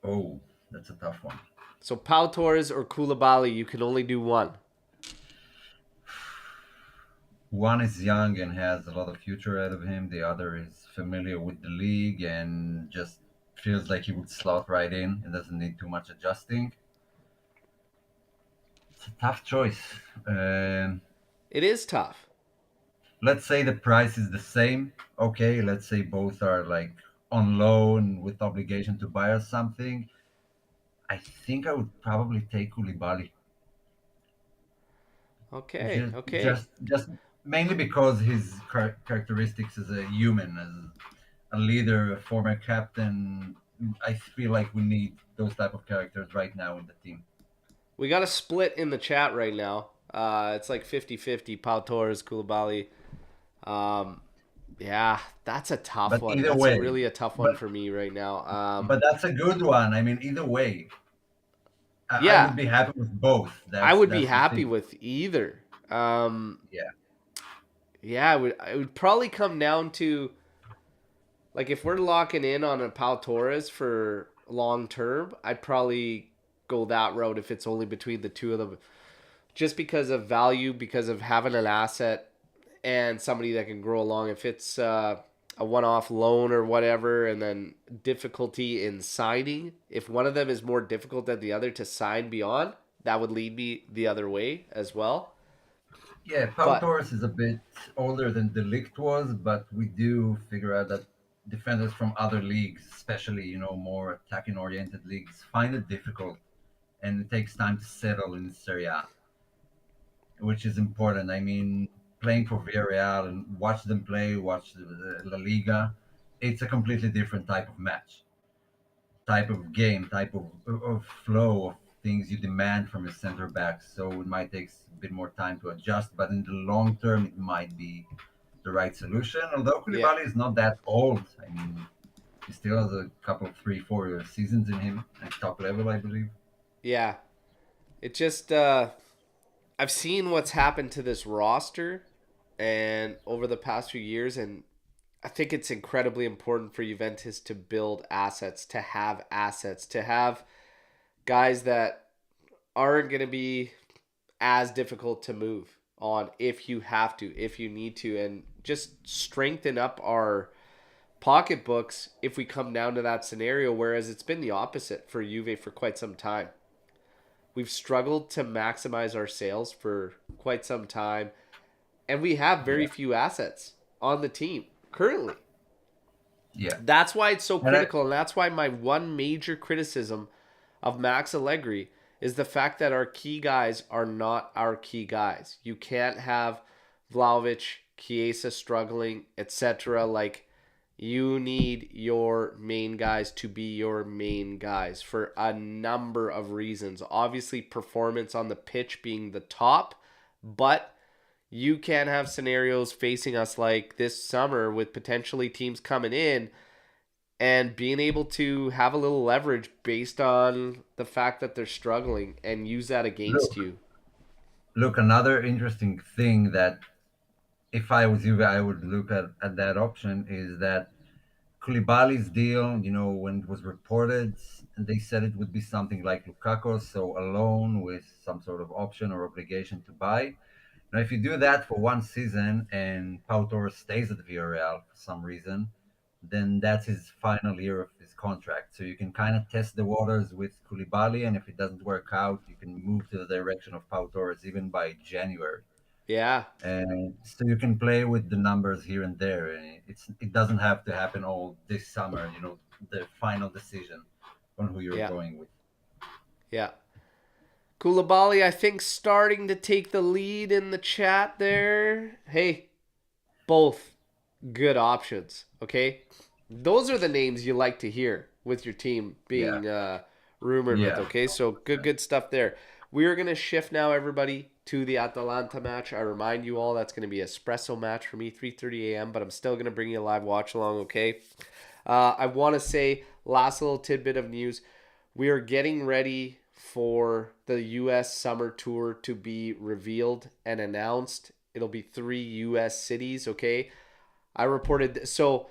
Oh, that's a tough one. So Pau Torres or Koulibaly, you can only do one. One is young and has a lot of future ahead of him. The other is familiar with the league and just feels like he would slot right in and doesn't need too much adjusting. It's a tough choice. Um, It is tough. let's say the price is the same. Okay, let's say both are like on loan with obligation to buy or something. I think I would probably take Koulibaly. Okay, Just, okay. just mainly because his characteristics as a human, as a leader, a former captain. I feel like we need those type of characters right now in the team. We got a split in the chat right now. It's like 50-50, Pau Torres, Koulibaly. Um, yeah, that's a tough But one. either That's way, really a tough one but for me right now. but that's a good one. I mean, either way, I Yeah, would be happy with both. I That's would be that's the happy thing. with either. Yeah, Yeah, it would probably come down to, like, if we're locking in on a Pau Torres for long term, I'd probably go that route if it's only between the two of them, just because of value, because of having an asset and somebody that can grow along. If it's a one-off loan or whatever, and then difficulty in signing, if one of them is more difficult than the other to sign beyond, that would lead me the other way as well. yeah. Pau But Torres is a bit older than Delict was, but we do figure out that defenders from other leagues, especially more attacking oriented leagues, find it difficult, and it takes time to settle in Serie A, which is important. I mean, playing for Villarreal and watch them play, watch the La Liga, it's a completely different type of match, type of game, type of flow of things you demand from a center back. So it might take a bit more time to adjust, but in the long term, it might be the right solution. Although yeah, Koulibaly is not that old, I mean, He still has a couple, 3, 4 seasons in him at top level, I believe. Yeah, it just I've seen what's happened to this roster and over the past few years, and I think it's incredibly important for Juventus to build assets, to have guys that aren't going to be as difficult to move on if you have to, if you need to, and just strengthen up our pocketbooks if we come down to that scenario. Whereas it's been the opposite for Juve for quite some time. We've struggled to maximize our sales for quite some time, and we have very Yeah. few assets on the team currently. Yeah. That's why it's so And I, critical, and that's why my one major criticism of Max Allegri is the fact that our key guys are not our key guys. You can't have Vlahovic, Chiesa struggling, etc. Like, you need your main guys to be your main guys for a number of reasons. Obviously, performance on the pitch being the top, but you can have scenarios facing us like this summer with potentially teams coming in and being able to have a little leverage based on the fact that they're struggling and use that against look, you. look, another interesting thing that if I was you, I would look at that option is that Koulibaly's deal, when it was reported, and they said it would be something like Lukaku, so a loan with some sort of option or obligation to buy. Now, if you do that for one season and Pau Torres stays at Villarreal for some reason, then that's his final year of his contract. So you can kind of test the waters with Koulibaly, and if it doesn't work out, you can move to the direction of Pau Torres even by January. Yeah, And so you can play with the numbers here and there. And it doesn't have to happen all this summer. The final decision on who you're yeah, going with. yeah. Koulibaly, I think, starting to take the lead in the chat there. Hey, both good options, okay? Those are the names you like to hear with your team Yeah, being rumored with, yeah. okay? So good stuff there. We are going to shift now, everybody, to the Atalanta match. I remind you all that's going to be an espresso match for me, 3:30 a.m., but I'm still going to bring you a live watch along, okay? I want to say, last little tidbit of news. We are getting ready for the U.S. summer tour to be revealed and announced. It'll be 3 U.S. cities, okay? I reported so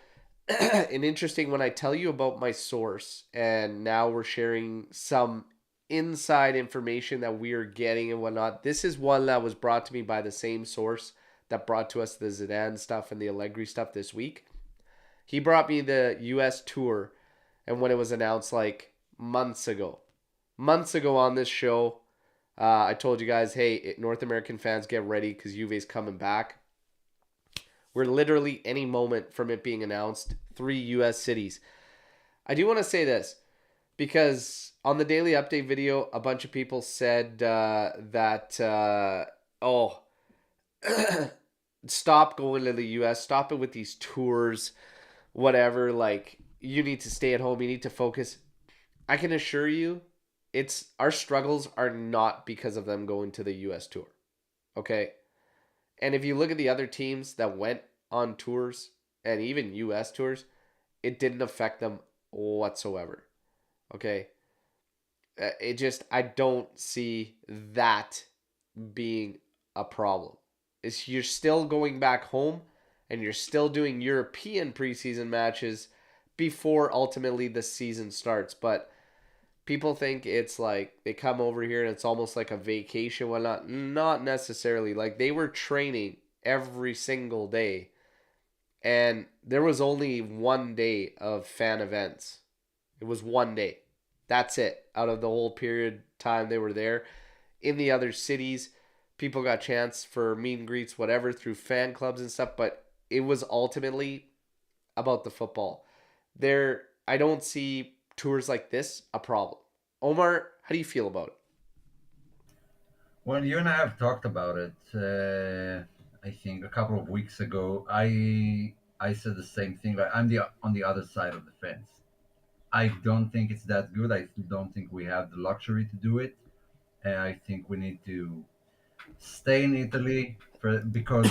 an interesting when I tell you about my source, and now we're sharing some inside information that we are getting and whatnot. This is one that was brought to me by the same source that brought to us the Zidane stuff and the Allegri stuff this week. He brought me the US tour, and when it was announced like months ago on this show, I told you guys, hey, North American fans, get ready because Juve's coming back. We're literally any moment from it being announced, 3 U.S. cities. I do want to say this because on the daily update video, a bunch of people said that, oh, stop going to the U.S., stop it with these tours, whatever. Like, you need to stay at home, you need to focus. I can assure you, it's our struggles are not because of them going to the U.S. tour. Okay, and if you look at the other teams that went on tours and even US tours, it didn't affect them whatsoever. Okay. It just, I don't see that being a problem. It's, you're still going back home and you're still doing European preseason matches before ultimately the season starts. But people think it's like they come over here and it's almost like a vacation, whatnot. Not necessarily. Like, they were training every single day, and there was only one day of fan events. It was one day. That's it. Out of the whole period time they were there. In the other cities, people got chance for meet and greets, whatever, through fan clubs and stuff. But it was ultimately about the football. I don't see tours like this a problem. Omar, how do you feel about it? Well, you and I have talked about it. I think a couple of weeks ago, I said the same thing. Like, I'm the on the other side of the fence. I don't think it's that good. I don't think we have the luxury to do it. And I think we need to stay in Italy because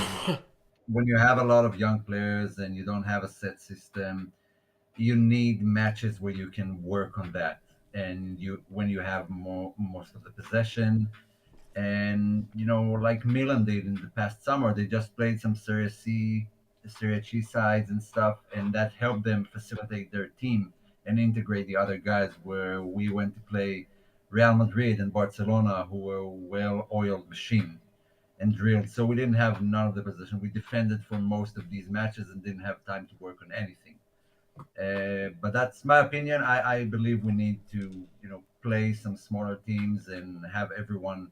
when you have a lot of young players and you don't have a set system, you need matches where you can work on that, and you when you have most of the possession. And like Milan did in the past summer, they just played some Serie C sides and stuff, and that helped them facilitate their team and integrate the other guys. Where we went to play Real Madrid and Barcelona, who were well-oiled machine and drilled, so we didn't have none of the possession. We defended for most of these matches and didn't have time to work on anything. But that's my opinion. I believe we need to, play some smaller teams and have everyone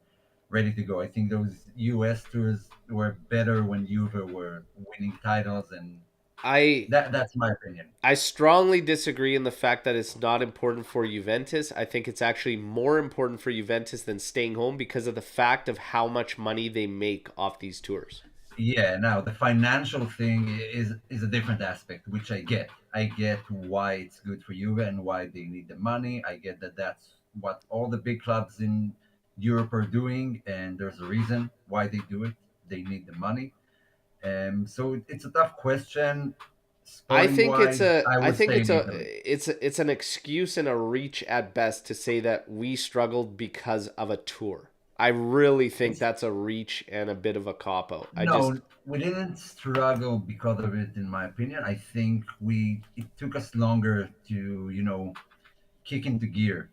ready to go. I think those U.S. tours were better when Juve were winning titles, and I that's my opinion. I strongly disagree in the fact that it's not important for Juventus. I think it's actually more important for Juventus than staying home because of the fact of how much money they make off these tours. Yeah, now the financial thing is a different aspect, which I get. I get why it's good for Juve and why they need the money. I get that that's what all the big clubs in Europe are doing, and there's a reason why they do it. They need the money. So it's a tough question. Sporting wise, I I would think say in it's Italy. it's an excuse and a reach at best to say that we struggled because of a tour. I really think It's that's a reach and a bit of a cop out. I just No, we didn't struggle because of it, in my opinion. I think we it took us longer to kick into gear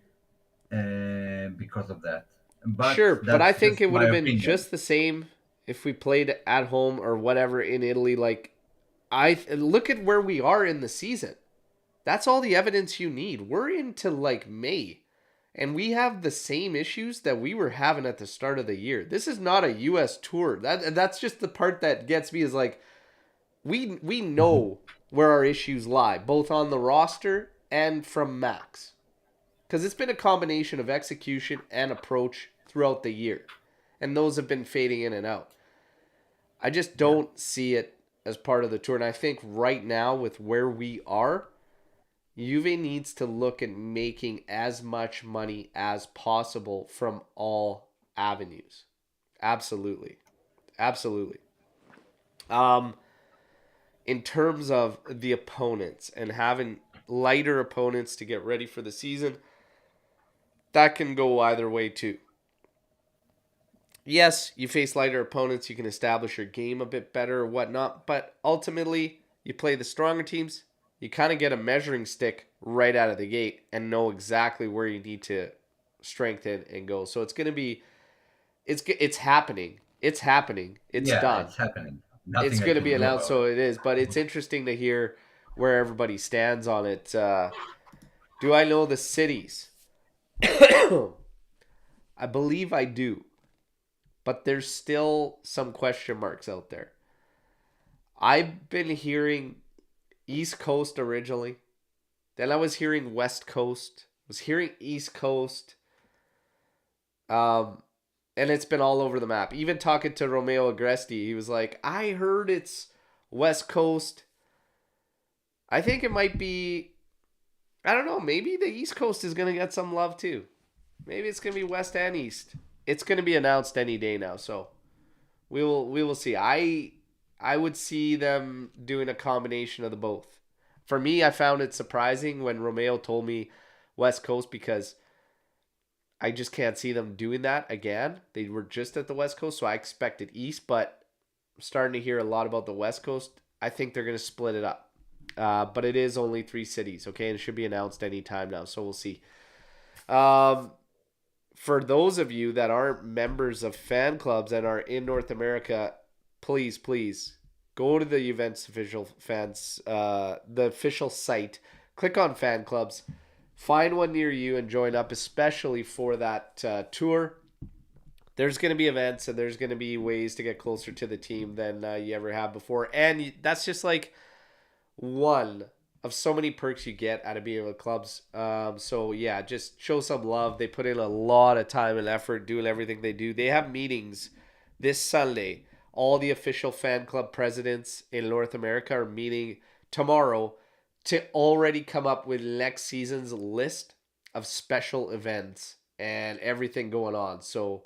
because of that. But sure, but I that's think just it would my have been opinion. just the same if we played at home or whatever in Italy. Like I look at where we are in the season. That's all the evidence you need. We're into like May, and we have the same issues that we were having at the start of the year. This is not a US tour. That's just the part that gets me is like we know where our issues lie, both on the roster and from Max. Cuz it's been a combination of execution and approach throughout the year. And those have been fading in and out. I just Yeah, don't see it as part of the tour. And I think right now with where we are, Juve needs to look at making as much money as possible from all avenues. Absolutely. Absolutely. Um, in terms of the opponents and having lighter opponents to get ready for the season, that can go either way too. Yes, you face lighter opponents, you can establish your game a bit better or whatnot, but ultimately, you play the stronger teams, you kind of get a measuring stick right out of the gate and know exactly where you need to strengthen and go. So it's going to be it's happening. It's happening. It's yeah, done. it's happening. It's Nothing I going to can be do announced, about it. so it is. But it's interesting to hear where everybody stands on it. Do I know the cities? I believe I do, but there's still some question marks out there. I've been hearing East Coast originally. Then I was hearing West Coast. Was hearing East Coast. Um, and it's been all over the map. Even talking to Romeo Agresti, he was like, "I heard it's West Coast. I think it might be. I don't know. Maybe the East Coast is gonna get some love too. Maybe it's gonna be West and East. It's gonna be announced any day now. So we will see. I would see them doing a combination of the both. For me, I found it surprising when Romeo told me West Coast because I just can't see them doing that again. They were just at the West Coast, so I expected East, but I'm starting to hear a lot about the West Coast. I think they're going to split it up. But it is only three cities, okay? And it should be announced any time now, so we'll see. Um, for those of you that aren't members of fan clubs and are in North America, please go to the Juventus official fans, the official site. Click on fan clubs, find one near you, and join up, especially for that tour. There's going to be events and there's going to be ways to get closer to the team than you ever have before, and that's just like one of so many perks you get out of being with clubs. So yeah, just show some love. They put in a lot of time and effort doing everything they do. They have meetings this Sunday. All the official fan club presidents in North America are meeting tomorrow to already come up with next season's list of special events and everything going on. So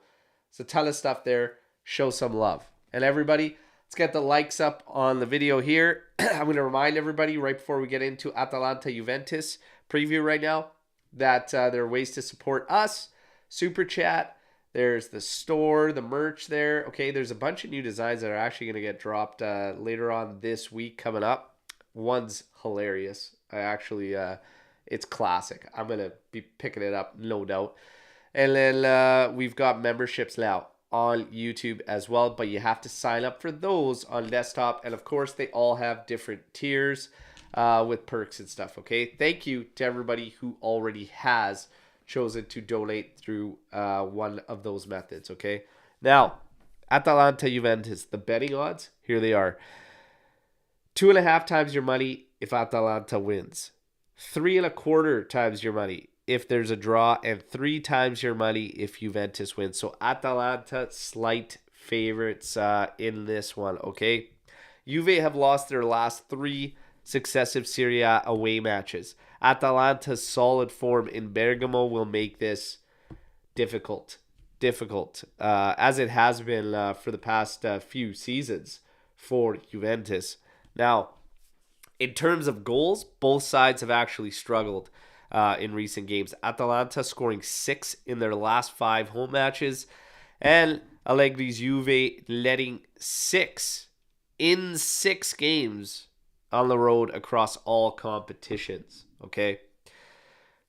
it's a ton of stuff there. Show some love. And everybody, Let's get the likes up on the video here. I'm going to remind everybody right before we get into Atalanta Juventus preview right now that there are ways to support us. Super chat. There's the store, the merch there. Okay, there's a bunch of new designs that are actually going to get dropped later on this week coming up. One's hilarious. It's classic. I'm going to be picking it up, no doubt. And then we've got memberships now on YouTube as well, but you have to sign up for those on desktop. And of course, they all have different tiers with perks and stuff. Okay, thank you to everybody who already has chosen to donate through one of those methods. Okay, now Atalanta Juventus, the betting odds, here they are: 2.5 times your money if Atalanta wins, 3.25 times your money if there's a draw, and 3 times your money if Juventus wins. So Atalanta slight favorites in this one. Okay, Juve have lost their last 3 successive Serie A away matches. Atalanta's solid form in Bergamo will make this difficult, as it has been for the past few seasons for Juventus. Now, in terms of goals, both sides have actually struggled in recent games. Atalanta scoring 6 in their last 5 home matches, and Allegri's Juve letting 6 in 6 games on the road across all competitions. Okay,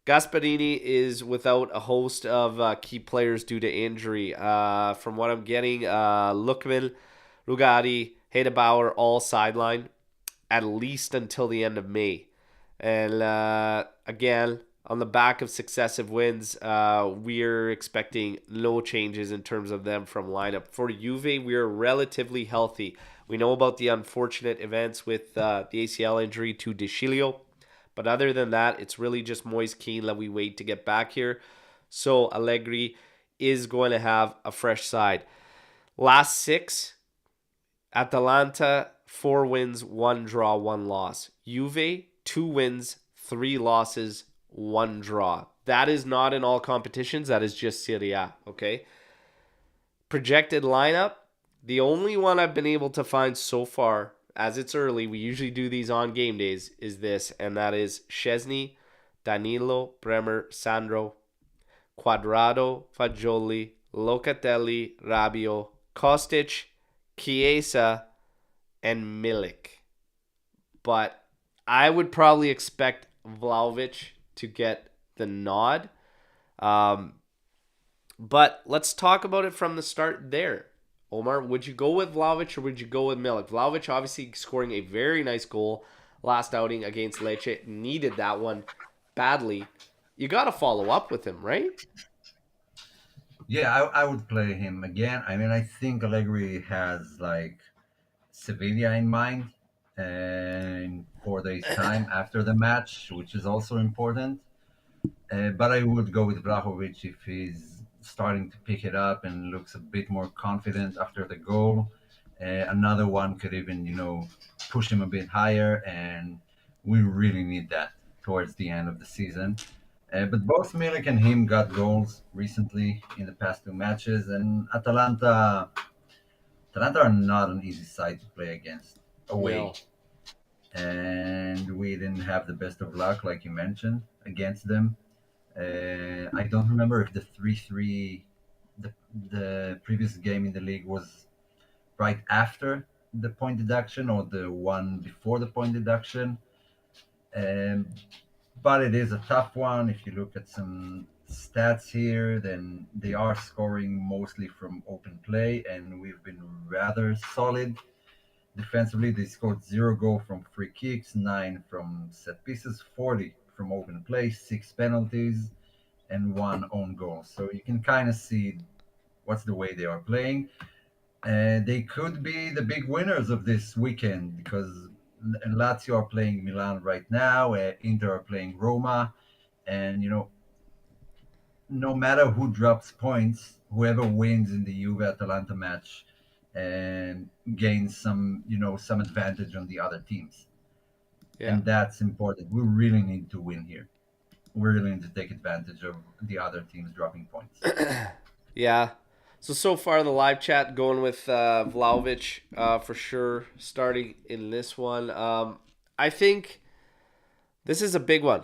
Gasperini is without a host of key players due to injury. From what I'm getting, Luckman, Rugari, Hedebauer all sidelined at least until the end of May. And again, on the back of successive wins, we're expecting no changes in terms of them from lineup. For Juve, we're relatively healthy. We know about the unfortunate events with the ACL injury to De Sciglio, but other than that, it's really just Moise Kean that we wait to get back here. So Allegri is going to have a fresh side. Last 6, Atalanta, 4 wins, 1 draw, 1 loss. Juve, 2 wins, 3 losses, 1 draw. That is not in all competitions. That is just Serie A, okay? Projected lineup, the only one I've been able to find so far, as it's early, we usually do these on game days, is this, and that is Szczesny, Danilo, Bremer, Sandro, Quadrado, Fagioli, Locatelli, Rabiot, Kostic, Chiesa, and Milik. But I would probably expect Vlahovic to get the nod. But let's talk about it from the start there. Omer, would you go with Vlahovic or would you go with Milik? Vlahovic obviously scoring a very nice goal last outing against Lecce. Needed that one badly. You got to follow up with him, right? Yeah, I would play him again. I mean, I think Allegri has like Sevilla in mind and 4 days time after the match, which is also important. But I would go with Vlahovic if he's starting to pick it up and looks a bit more confident after the goal. Another one could even, push him a bit higher, and we really need that towards the end of the season. But both Milik and him got goals recently in the past 2 matches, and Atalanta are not an easy side to play against away. No. And we didn't have the best of luck, like you mentioned, against them. I don't remember if the 3-3, the previous game in the league was right after the point deduction or the one before the point deduction. Um, but it is a tough one. If you look at some stats here, then they are scoring mostly from open play, and we've been rather solid defensively. They scored 0 goal from free kicks, 9 from set pieces, 40 from open play, 6 penalties, and 1 own goal. So you can kind of see what's the way they are playing. They could be the big winners of this weekend because Lazio are playing Milan right now, Inter are playing Roma, and no matter who drops points, whoever wins in the Juve Atalanta match and gains some advantage on the other teams. Yeah. And that's important. We really need to win here. We really need to take advantage of the other teams dropping points. Yeah. So far the live chat going with Vlahovic for sure starting in this one. I think this is a big one.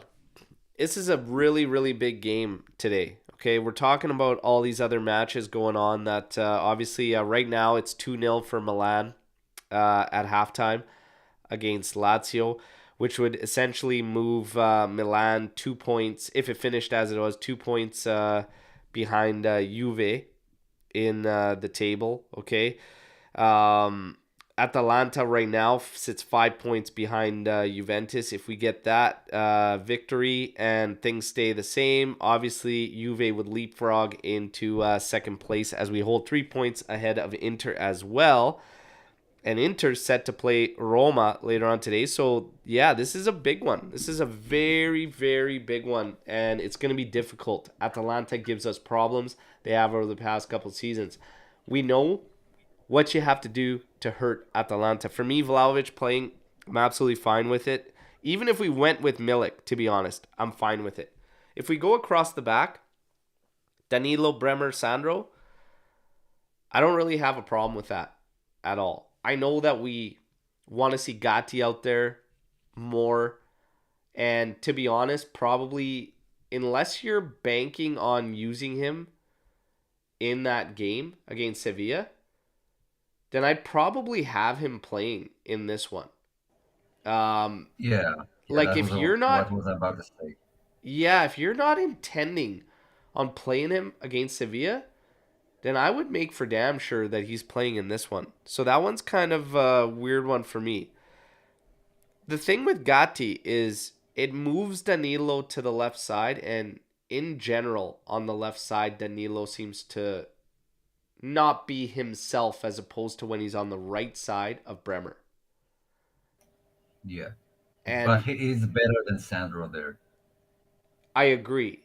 This is a really, really big game today. Okay, we're talking about all these other matches going on that obviously right now it's 2-0 for Milan at halftime against Lazio, which would essentially move Milan 2 points, if it finished as it was, 2 points behind Juve in the table. Okay. Atalanta right now sits 5 points behind Juventus. If we get that victory and things stay the same, obviously Juve would leapfrog into second place as we hold 3 points ahead of Inter as well. And Inter set to play Roma later on today. So, yeah, this is a big one. This is a very, very big one. And it's going to be difficult. Atalanta gives us problems. They have over the past couple seasons. We know what you have to do to hurt Atalanta. For me, Vlahovic playing, I'm absolutely fine with it. Even if we went with Milik, to be honest, I'm fine with it. If we go across the back, Danilo, Bremer, Sandro, I don't really have a problem with that at all. I know that we want to see Gatti out there more. And to be honest, probably unless you're banking on using him in that game against Sevilla, then I'd probably have him playing in this one. Um, Yeah, yeah, like that if was you're what not, was I about to say. yeah, if you're not intending on playing him against Sevilla, then I would make for damn sure that he's playing in this one. So that one's kind of a weird one for me. The thing with Gatti is it moves Danilo to the left side, and in general, on the left side, Danilo seems to not be himself as opposed to when he's on the right side of Bremer. Yeah, but And he is better than Sandro there. I agree.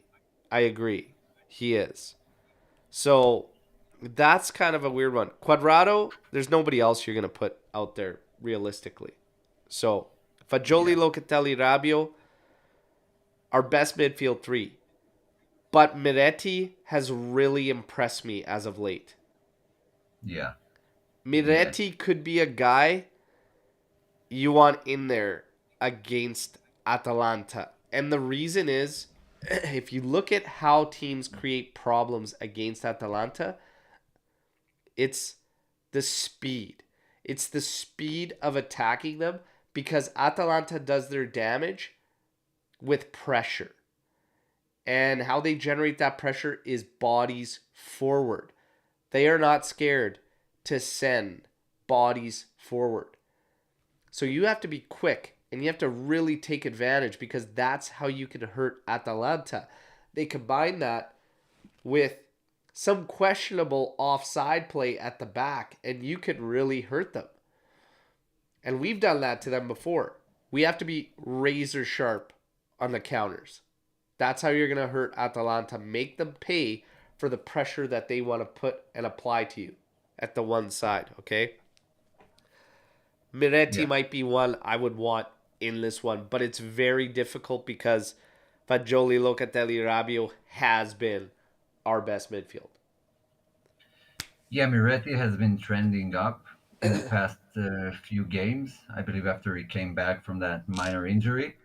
I agree. He is. So that's kind of a weird one. Quadrado, there's nobody else you're going to put out there realistically. So Fagioli, Yeah, Locatelli, Rabiot, our best midfield three. But Miretti has really impressed me as of late. yeah, yeah, Miretti could be a guy you want in there against Atalanta. And the reason is if you look at how teams create problems against Atalanta, it's the speed. It's the speed of attacking them because Atalanta does their damage with pressure. And how they generate that pressure is bodies forward. They are not scared to send bodies forward. So you have to be quick and you have to really take advantage because that's how you can hurt Atalanta. They combine that with some questionable offside play at the back and you can really hurt them. And we've done that to them before. We have to be razor sharp on the counters. That's how you're going to hurt Atalanta. Make them pay for the pressure that they want to put and apply to you at the one side, okay? Miretti yeah. might be one I would want in this one, but it's very difficult because Fagioli, Locatelli, Rabiot has been our best midfield. Yeah, Miretti has been trending up in the past few games. I believe after he came back from that minor injury.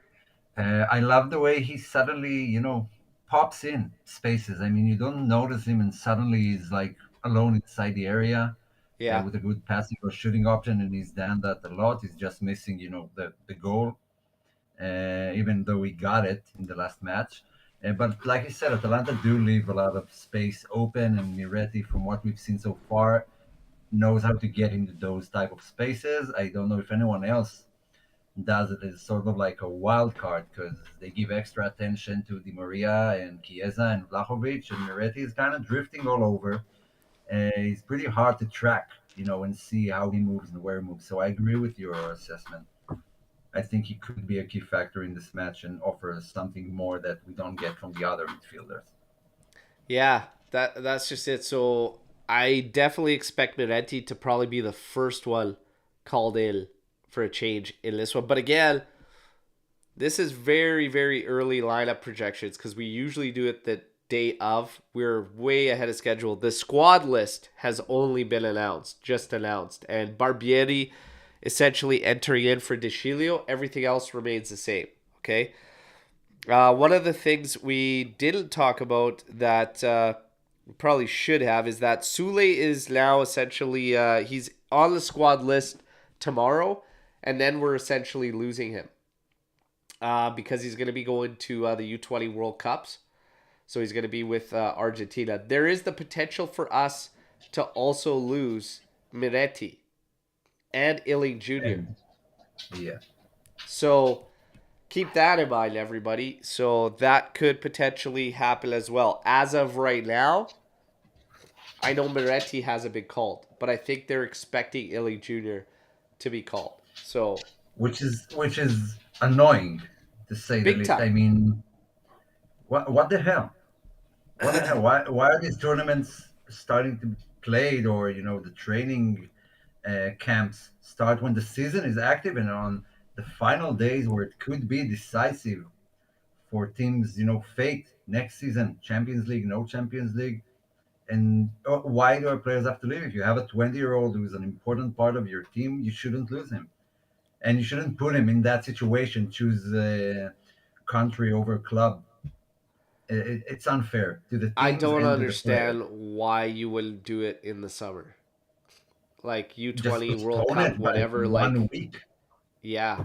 I love the way he suddenly, pops in spaces. I mean, you don't notice him, and suddenly he's like alone inside the area Yeah. with a good passing or shooting option, and he's done that a lot. He's just missing, the goal, even though he got it in the last match. But like I said, Atalanta do leave a lot of space open, and Miretti, from what we've seen so far, knows how to get into those type of spaces. I don't know if anyone else does it as sort of like a wild card because they give extra attention to Di Maria and Chiesa and Vlahovic, and Miretti is kind of drifting all over. It's pretty hard to track, and see how he moves and where he moves. So I agree with your assessment. I think he could be a key factor in this match and offer something more that we don't get from the other midfielders. Yeah, that's just it. So I definitely expect Miretti to probably be the first one called in for a change in this one. But again, this is very, very early lineup projections because we usually do it the day of. We're way ahead of schedule. The squad list has only been just announced. And Barbieri essentially entering in for Deschilio. Everything else remains the same. Okay. One of the things we didn't talk about that we probably should have is that Sule is now essentially he's on the squad list tomorrow, and then we're essentially losing him because he's going to be going to the U20 World Cups. So he's going to be with Argentina. There is the potential for us to also lose Miretti and Illing Jr. And yeah, So keep that in mind, everybody. So that could potentially happen as well. As of right now, I know Miretti hasn't been called, but I think they're expecting Illy Jr. to be called. So which is annoying to say the big least. time. I mean, what the hell? What the hell? Why are these tournaments starting to be played, or the training camps start when the season is active and on the final days where it could be decisive for teams, fate next season, Champions League, no Champions League. And why do our players have to leave? If you have a 20-year-old who's an important part of your team, you shouldn't lose him. And you shouldn't put him in that situation, choose country over club. It's unfair to the I teams don't and to the players. understand why you wouldn't do it in the summer. Like Just U20 World postpone Cup, it by whatever, one like week. yeah.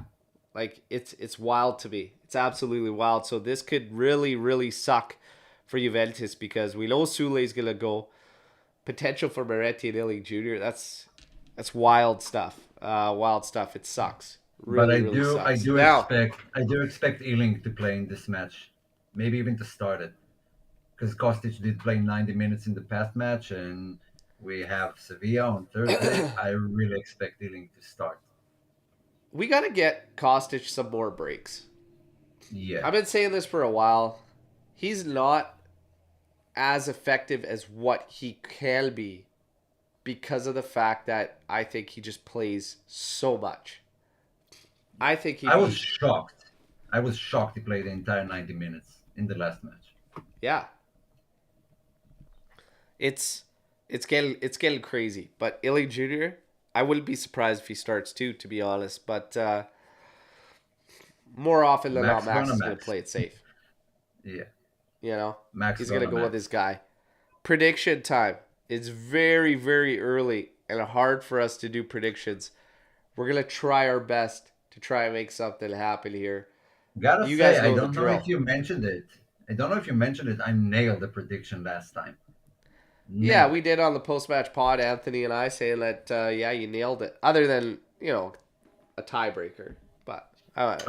Like it's wild to me. It's absolutely wild. So this could really, really suck for Juventus because we know Sule's gonna go. Potential for Miretti and Illy Jr. That's wild stuff. Wild stuff. It sucks. But Really, really I sucks. do Now, expect, Ealing to play in this match, maybe even to start it, because Kostic did play 90 minutes in the past match, and we have Sevilla on Thursday. I really expect Ealing to start. we gotta get Kostic some more breaks. Yeah, I've been saying this for a while. He's not as effective as what he can be because of the fact that I think he just plays so much. I think he I was needs, shocked. I was shocked he played the entire 90 minutes in the last match. yeah. It's it's getting crazy. But Illy Jr., I wouldn't be surprised if he starts too, to be honest. But more often than not, Max Max gonna is gonna Max. play it safe. Yeah, You know, Max he's gonna gonna go with Max. his guy. Prediction time. It's very, very early and hard for us to do predictions. We're gonna try our best to try and make something happen here. Gotta You say, guys I know the don't know if drill. you mentioned it. I don't know if you mentioned it. I nailed the prediction last time. Yeah, Nailed we it. did on the post match pod, Anthony and I saying that yeah, you nailed it. Other than a tiebreaker, but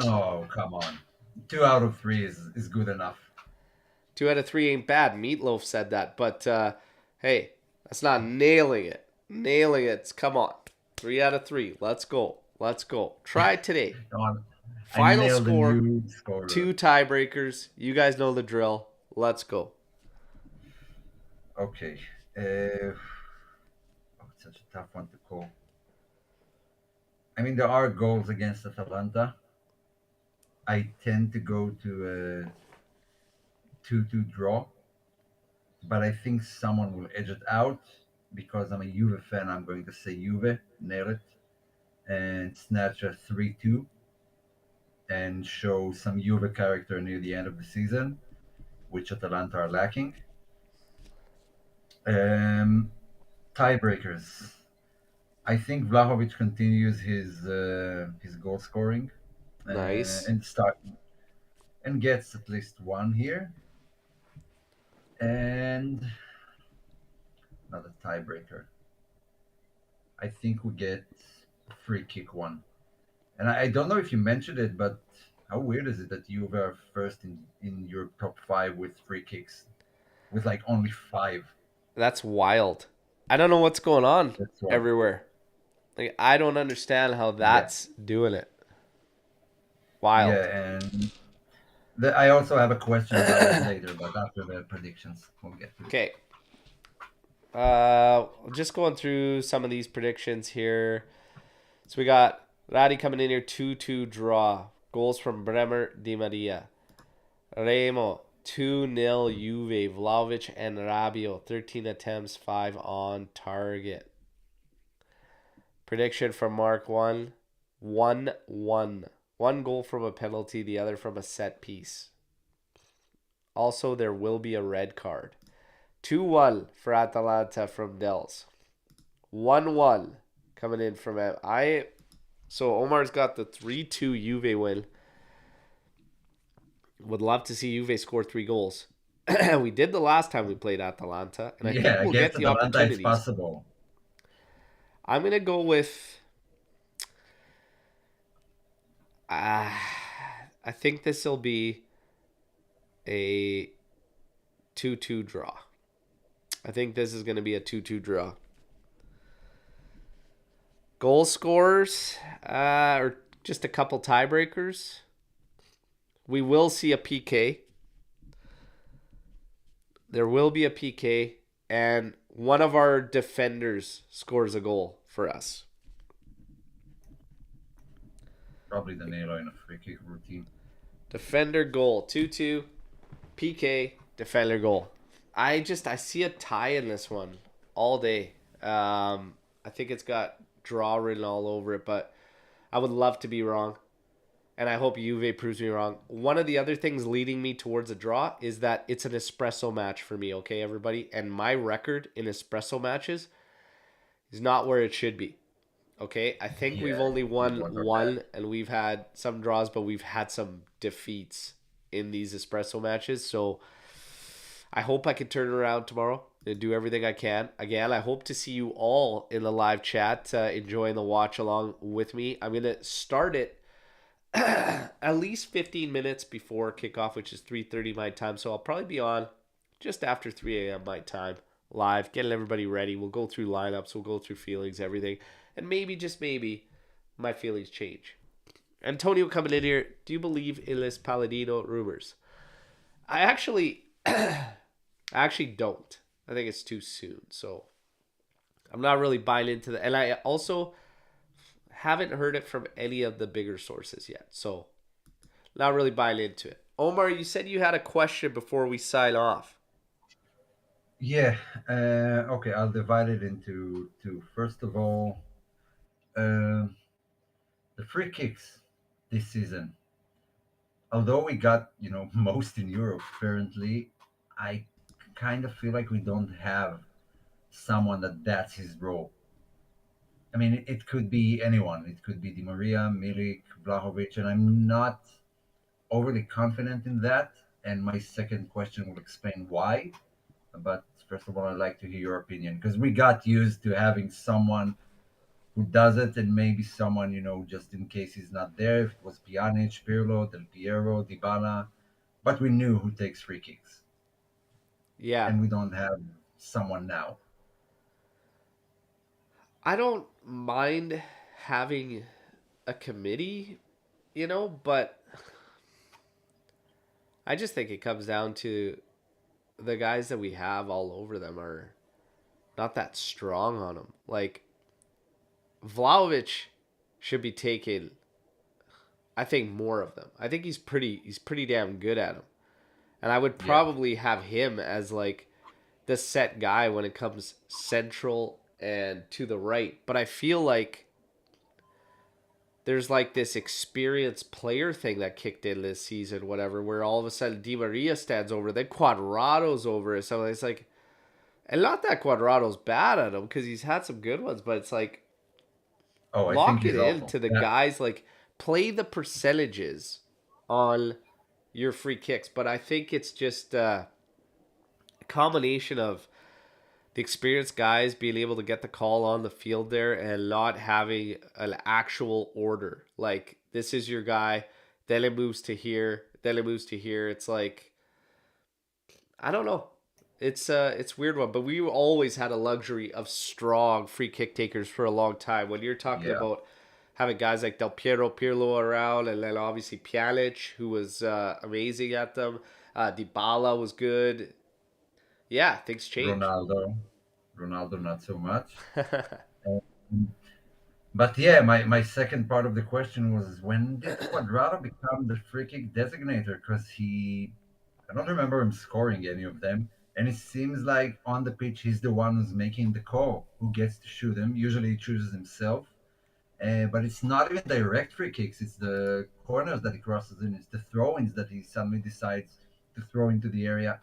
Oh, come on. 2 out of 3 is good enough. 2 out of 3 ain't bad. Meatloaf said that, but hey, that's not nailing it. Nailing it. Come on, 3 out of 3. Let's go. Let's go. Try it today. Come on. I Final nailed the score: new scorer. 2 tiebreakers. You guys know the drill. Let's go. Okay. Uh, it's such a tough one to call. I mean, there are goals against Atalanta. I tend to go to a 2-2 draw, but I think someone will edge it out because I'm a Juve fan. I'm going to say Juve, nail it, and snatch a 3-2 and show some Juve character near the end of the season, which Atalanta are lacking. Um, Tiebreakers. I think Vlahovic continues his goal scoring Nice. and gets at least one here, and another tiebreaker. I think we get a free kick one, and I don't know if you mentioned it, but how weird is it that you were first in your top 5 with free kicks, with like only 5? That's wild. I don't know what's going on That's why. everywhere. Like I don't understand how Yeah, that's doing it. Wild. yeah, and I also have a question about it later, but after the predictions, we'll get to it. Okay. Just going through some of these predictions here. So we got Radi coming in here 2-2 draw. Goals from Bremer, Di Maria. Remo 2-0 Juve. Vlahovic and Rabiot. 13 attempts, 5 on target. Prediction from Mark 1. 1-1. One goal from a penalty, the other from a set piece. Also, there will be a red card. 2-1 for Atalanta from Dels. 1-1 coming in from So Omar's got the 3-2 Juve win. Would love to see Juve score 3 goals. We did the last time we played Atalanta, and I think Yeah, we'll get against the Atalanta, it's opportunities. possible. I'm gonna go with. I think this will be a 2-2 draw. I think this is gonna be a 2-2 draw. Goal scorers, or just a couple tiebreakers. We will see a PK. There will be a PK, and one of our defenders scores a goal for us. Probably the nail in a free kick routine. Defender goal, 2-2, PK, defender goal. I see a tie in this one all day. I think it's got draw written all over it, but I would love to be wrong. And I hope Juve proves me wrong. One of the other things leading me towards a draw is that it's an espresso match for me, okay, everybody? And my record in espresso matches is not where it should be, okay? I think we've Yeah, only these won ones are bad. one, and we've had some draws, but we've had some defeats in these espresso matches. So I hope I can turn it around tomorrow and do everything I can. Again, I hope to see you all in the live chat, enjoying the watch along with me. I'm going to start it at least 15 minutes before kickoff, which is 3:30 my time. So I'll probably be on just after 3 a.m. my time, live, getting everybody ready. We'll go through lineups, we'll go through feelings, everything. And maybe, just maybe, my feelings change. Antonio coming in here. Do you believe in this Palladino rumors? I actually, I actually don't. I think it's too soon. So I'm not really buying into that. And I also haven't heard it from any of the bigger sources yet. So not really buying into it. Omar, you said you had a question before we sign off. Yeah. Okay, I'll divide it into two. First of all, um the free kicks this season. Although we got most in Europe currently, I kind of feel like we don't have someone that's his role. I mean, it could be anyone. It could be Di Maria, Milik, Vlahovic, and I'm not overly confident in that. And my second question will explain why. But first of all, I'd like to hear your opinion because we got used to having someone who does it and maybe someone, just in case he's not there. If it was Pjanic, Pirlo, Del Piero, Dybala, but we knew who takes free kicks. Yeah. And we don't have someone now. I don't mind having a committee, but I just think it comes down to the guys that we have all over them are not that strong on them. Like Vlahovic should be taking, I think, more of them. I think he's pretty damn good at them. And I would Yeah. probably have him as like the set guy when it comes central and to the right. But I feel like there's like this experienced player thing that kicked in this season, whatever, where all of a sudden Di Maria stands over, then Quadrado's over it. So it's like, and not that Quadrado's bad at him because he's had some good ones, but it's like Oh, I think lock it he's in awful. to the Yeah. guys, like play the percentages on your free kicks. But I think it's just a combination of the experienced guys being able to get the call on the field there and not having an actual order. Like this is your guy, then it moves to here, then it moves to here. It's like I don't know. It's weird one, but we always had a luxury of strong free kick takers for a long time. When you're talking Yeah. about having guys like Del Piero, Pirlo around, and then obviously Pjanic, who was amazing at them. Dybala was good. Yeah, things change. Ronaldo, not so much. Um, But yeah, my second part of the question was when did Quadrado become the free kick designator? Because he I don't remember him scoring any of them. And it seems like on the pitch, he's the one who's making the call, who gets to shoot him. Usually he chooses himself. But it's not even direct free kicks. It's the corners that he crosses in. It's the throw-ins that he suddenly decides to throw into the area.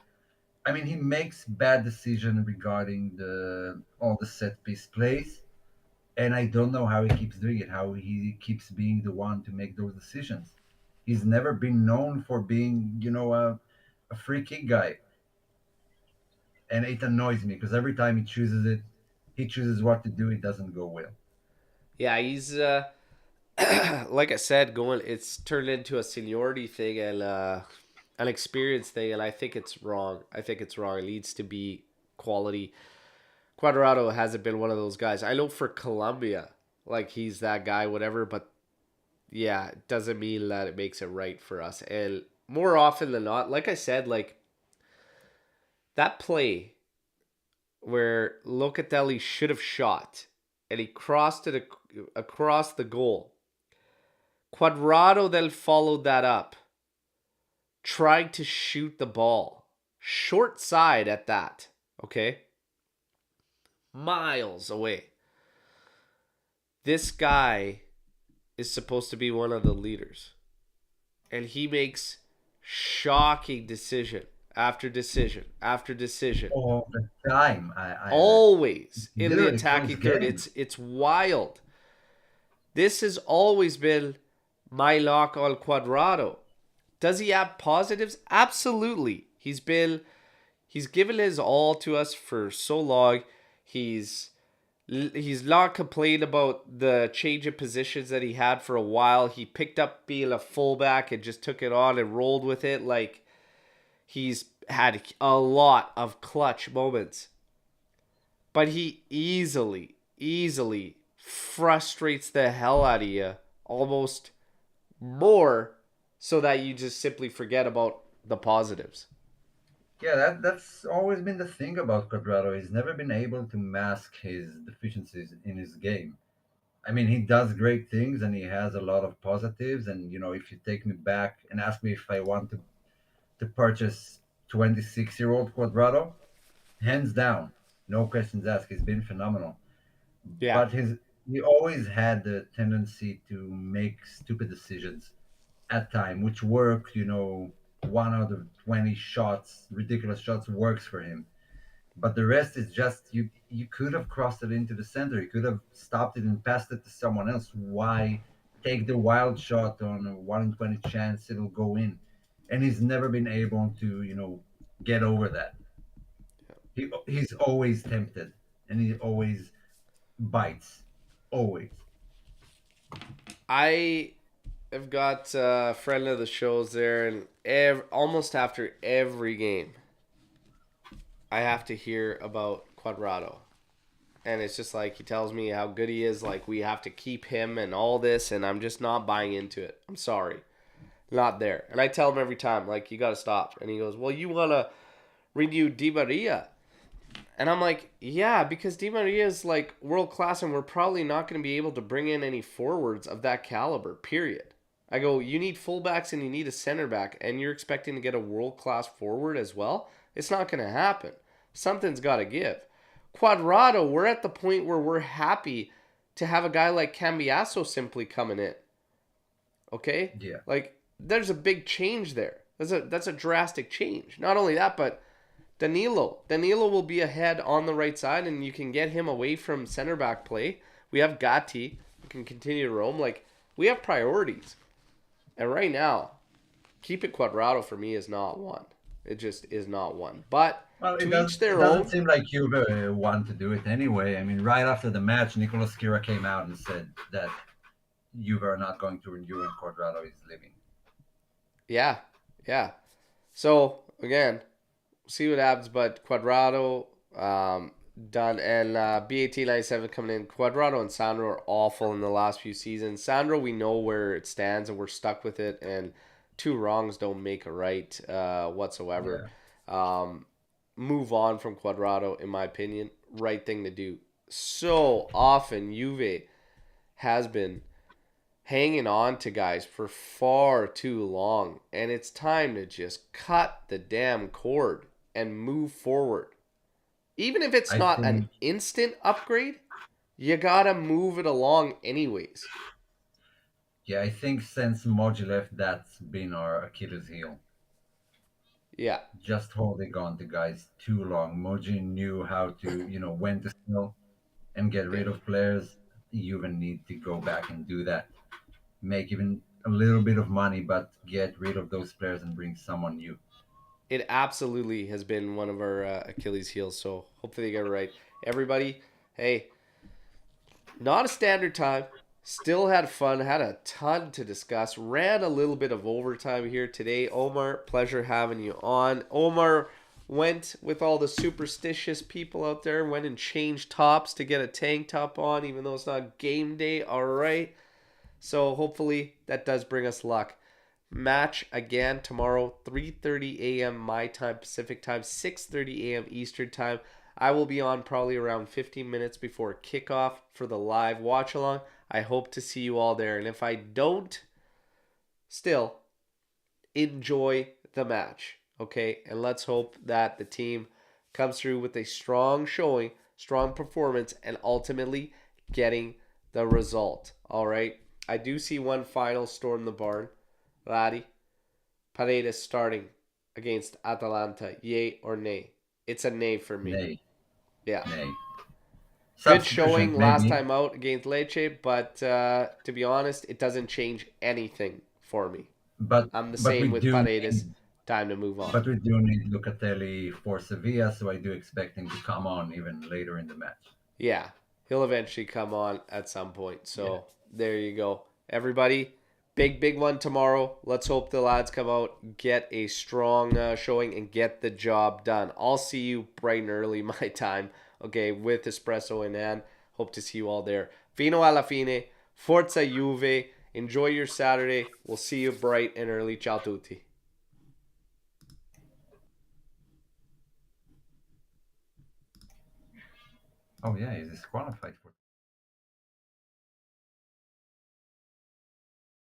I mean, he makes bad decisions regarding the all the set piece plays, and I don't know how he keeps doing it. How he keeps being the one to make those decisions. He's never been known for being, a free kick guy, and it annoys me because every time he chooses it, he chooses what to do. It doesn't go well. Yeah, he's like I said, going. It's turned into a seniority thing and an experience thing, and I think it's wrong. I think it's wrong. It needs to be quality. Cuadrado hasn't been one of those guys. I know for Colombia, like he's that guy, whatever. But yeah, it doesn't mean that it makes it right for us. And more often than not, like I said, like that play where Locatelli should have shot and he crossed it across the goal. Cuadrado then followed that up, trying to shoot the ball. Short side at that, okay? Miles away. This guy is supposed to be one of the leaders. And he makes shocking decision after decision after decision. All the time, Always in the literally attacking close third. games. It's wild. This has always been my lock on Cuadrado. Does he have positives? Absolutely. He's given his all to us for so long. He's not complained about the change of positions that he had for a while. He picked up being a fullback and just took it on and rolled with it. Like he's had a lot of clutch moments. But he easily frustrates the hell out of you almost more so that you just simply forget about the positives. Yeah, that's always been the thing about Quadrado. He's never been able to mask his deficiencies in his game. I mean, he does great things and he has a lot of positives. And if you take me back and ask me if I want to purchase 26-year-old Quadrado, hands down, no questions asked. He's been phenomenal. Yeah. But he always had the tendency to make stupid decisions at time, which worked. 1 out of 20 shots, ridiculous shots, works for him. But the rest is just you could have crossed it into the center. You could have stopped it and passed it to someone else. Why take the wild shot on a 1 in 20 chance it'll go in? And he's never been able to, get over that. He's always tempted and he always bites. Always. I have got a friend of the shows there, and almost after every game, I have to hear about Cuadrado. And it's just like he tells me how good he is, like we have to keep him and all this, and I'm just not buying into it. I'm sorry. Not there. And I tell him every time, like, you got to stop. And he goes, well, you want to renew Di Maria. And I'm like, yeah, because Di Maria is like world class, and we're probably not going to be able to bring in any forwards of that caliber, period. I go, you need fullbacks and you need a center back, and you're expecting to get a world class forward as well? It's not going to happen. Something's got to give. Cuadrado, we're at the point where we're happy to have a guy like Cambiasso simply coming in. Okay? Yeah. Like, there's a big change there. That's a drastic change. Not only that, but Danilo will be ahead on the right side, and you can get him away from center back play. We have Gatti, who can continue to roam. Like, we have priorities. And right now, keep it Cuadrado for me is not one. It just is not one. But Well, to each it their doesn't own. seem like Juve want to do it anyway. I mean, right after the match, Nicolas Kira came out and said that Juve are not going to renew and Quadrado is leaving. Yeah, yeah. So again, see what happens. But Cuadrado done, and BAT97 coming in. Cuadrado and Sandro are awful in the last few seasons. Sandro, we know where it stands, and we're stuck with it. And two wrongs don't make a right whatsoever. Move on from Cuadrado, in my opinion. Right thing to do. So often, Juve has been hanging on to guys for far too long, and it's time to just cut the damn cord and move forward. Even if it's I not an think, instant upgrade, you gotta move it along anyways. yeah, I think since Moji left, that's been our Achilles heel. Yeah, Just holding on to guys too long. Moji knew how to, when to sell and get yeah. rid of players. You even need to go back and do that. Make even a little bit of money, but get rid of those players and bring someone new. It absolutely has been one of our Achilles heels. So hopefully they get it right. Everybody, hey, not a standard time. Still had fun. Had a ton to discuss. Ran a little bit of overtime here today. Omar, pleasure having you on. Omar went with all the superstitious people out there. Went and changed tops to get a tank top on, even though it's not game day. All right. So hopefully that does bring us luck. Match again tomorrow, 3:30 a.m. my time, Pacific time, 6:30 a.m. Eastern time. I will be on probably around 15 minutes before kickoff for the live watch along. I hope to see you all there. And if I don't, still enjoy the match. Okay? And let's hope that the team comes through with a strong showing, strong performance, and ultimately getting the result. All right? I do see one final storm the barn. Laddie, Paredes starting against Atalanta, yay or nay? It's a nay for me. Nay, Yeah. nay. Good Substitutions, showing last maybe, time out against Lecce, but to be honest, it doesn't change anything for me. but I'm the but we same with do Paredes. need Time to move on. but we do need Lucatelli for Sevilla, so I do expect him to come on even later in the match. Yeah, he'll eventually come on at some point. Yeah. So there you go. Everybody, big one tomorrow. Let's hope the lads come out, get a strong showing, and get the job done. I'll see you bright and early my time, okay, with espresso in hand. Hope to see you all there. Fino alla fine. Forza Juve. Enjoy your Saturday. We'll see you bright and early. Ciao tutti. Oh yeah, he's disqualified for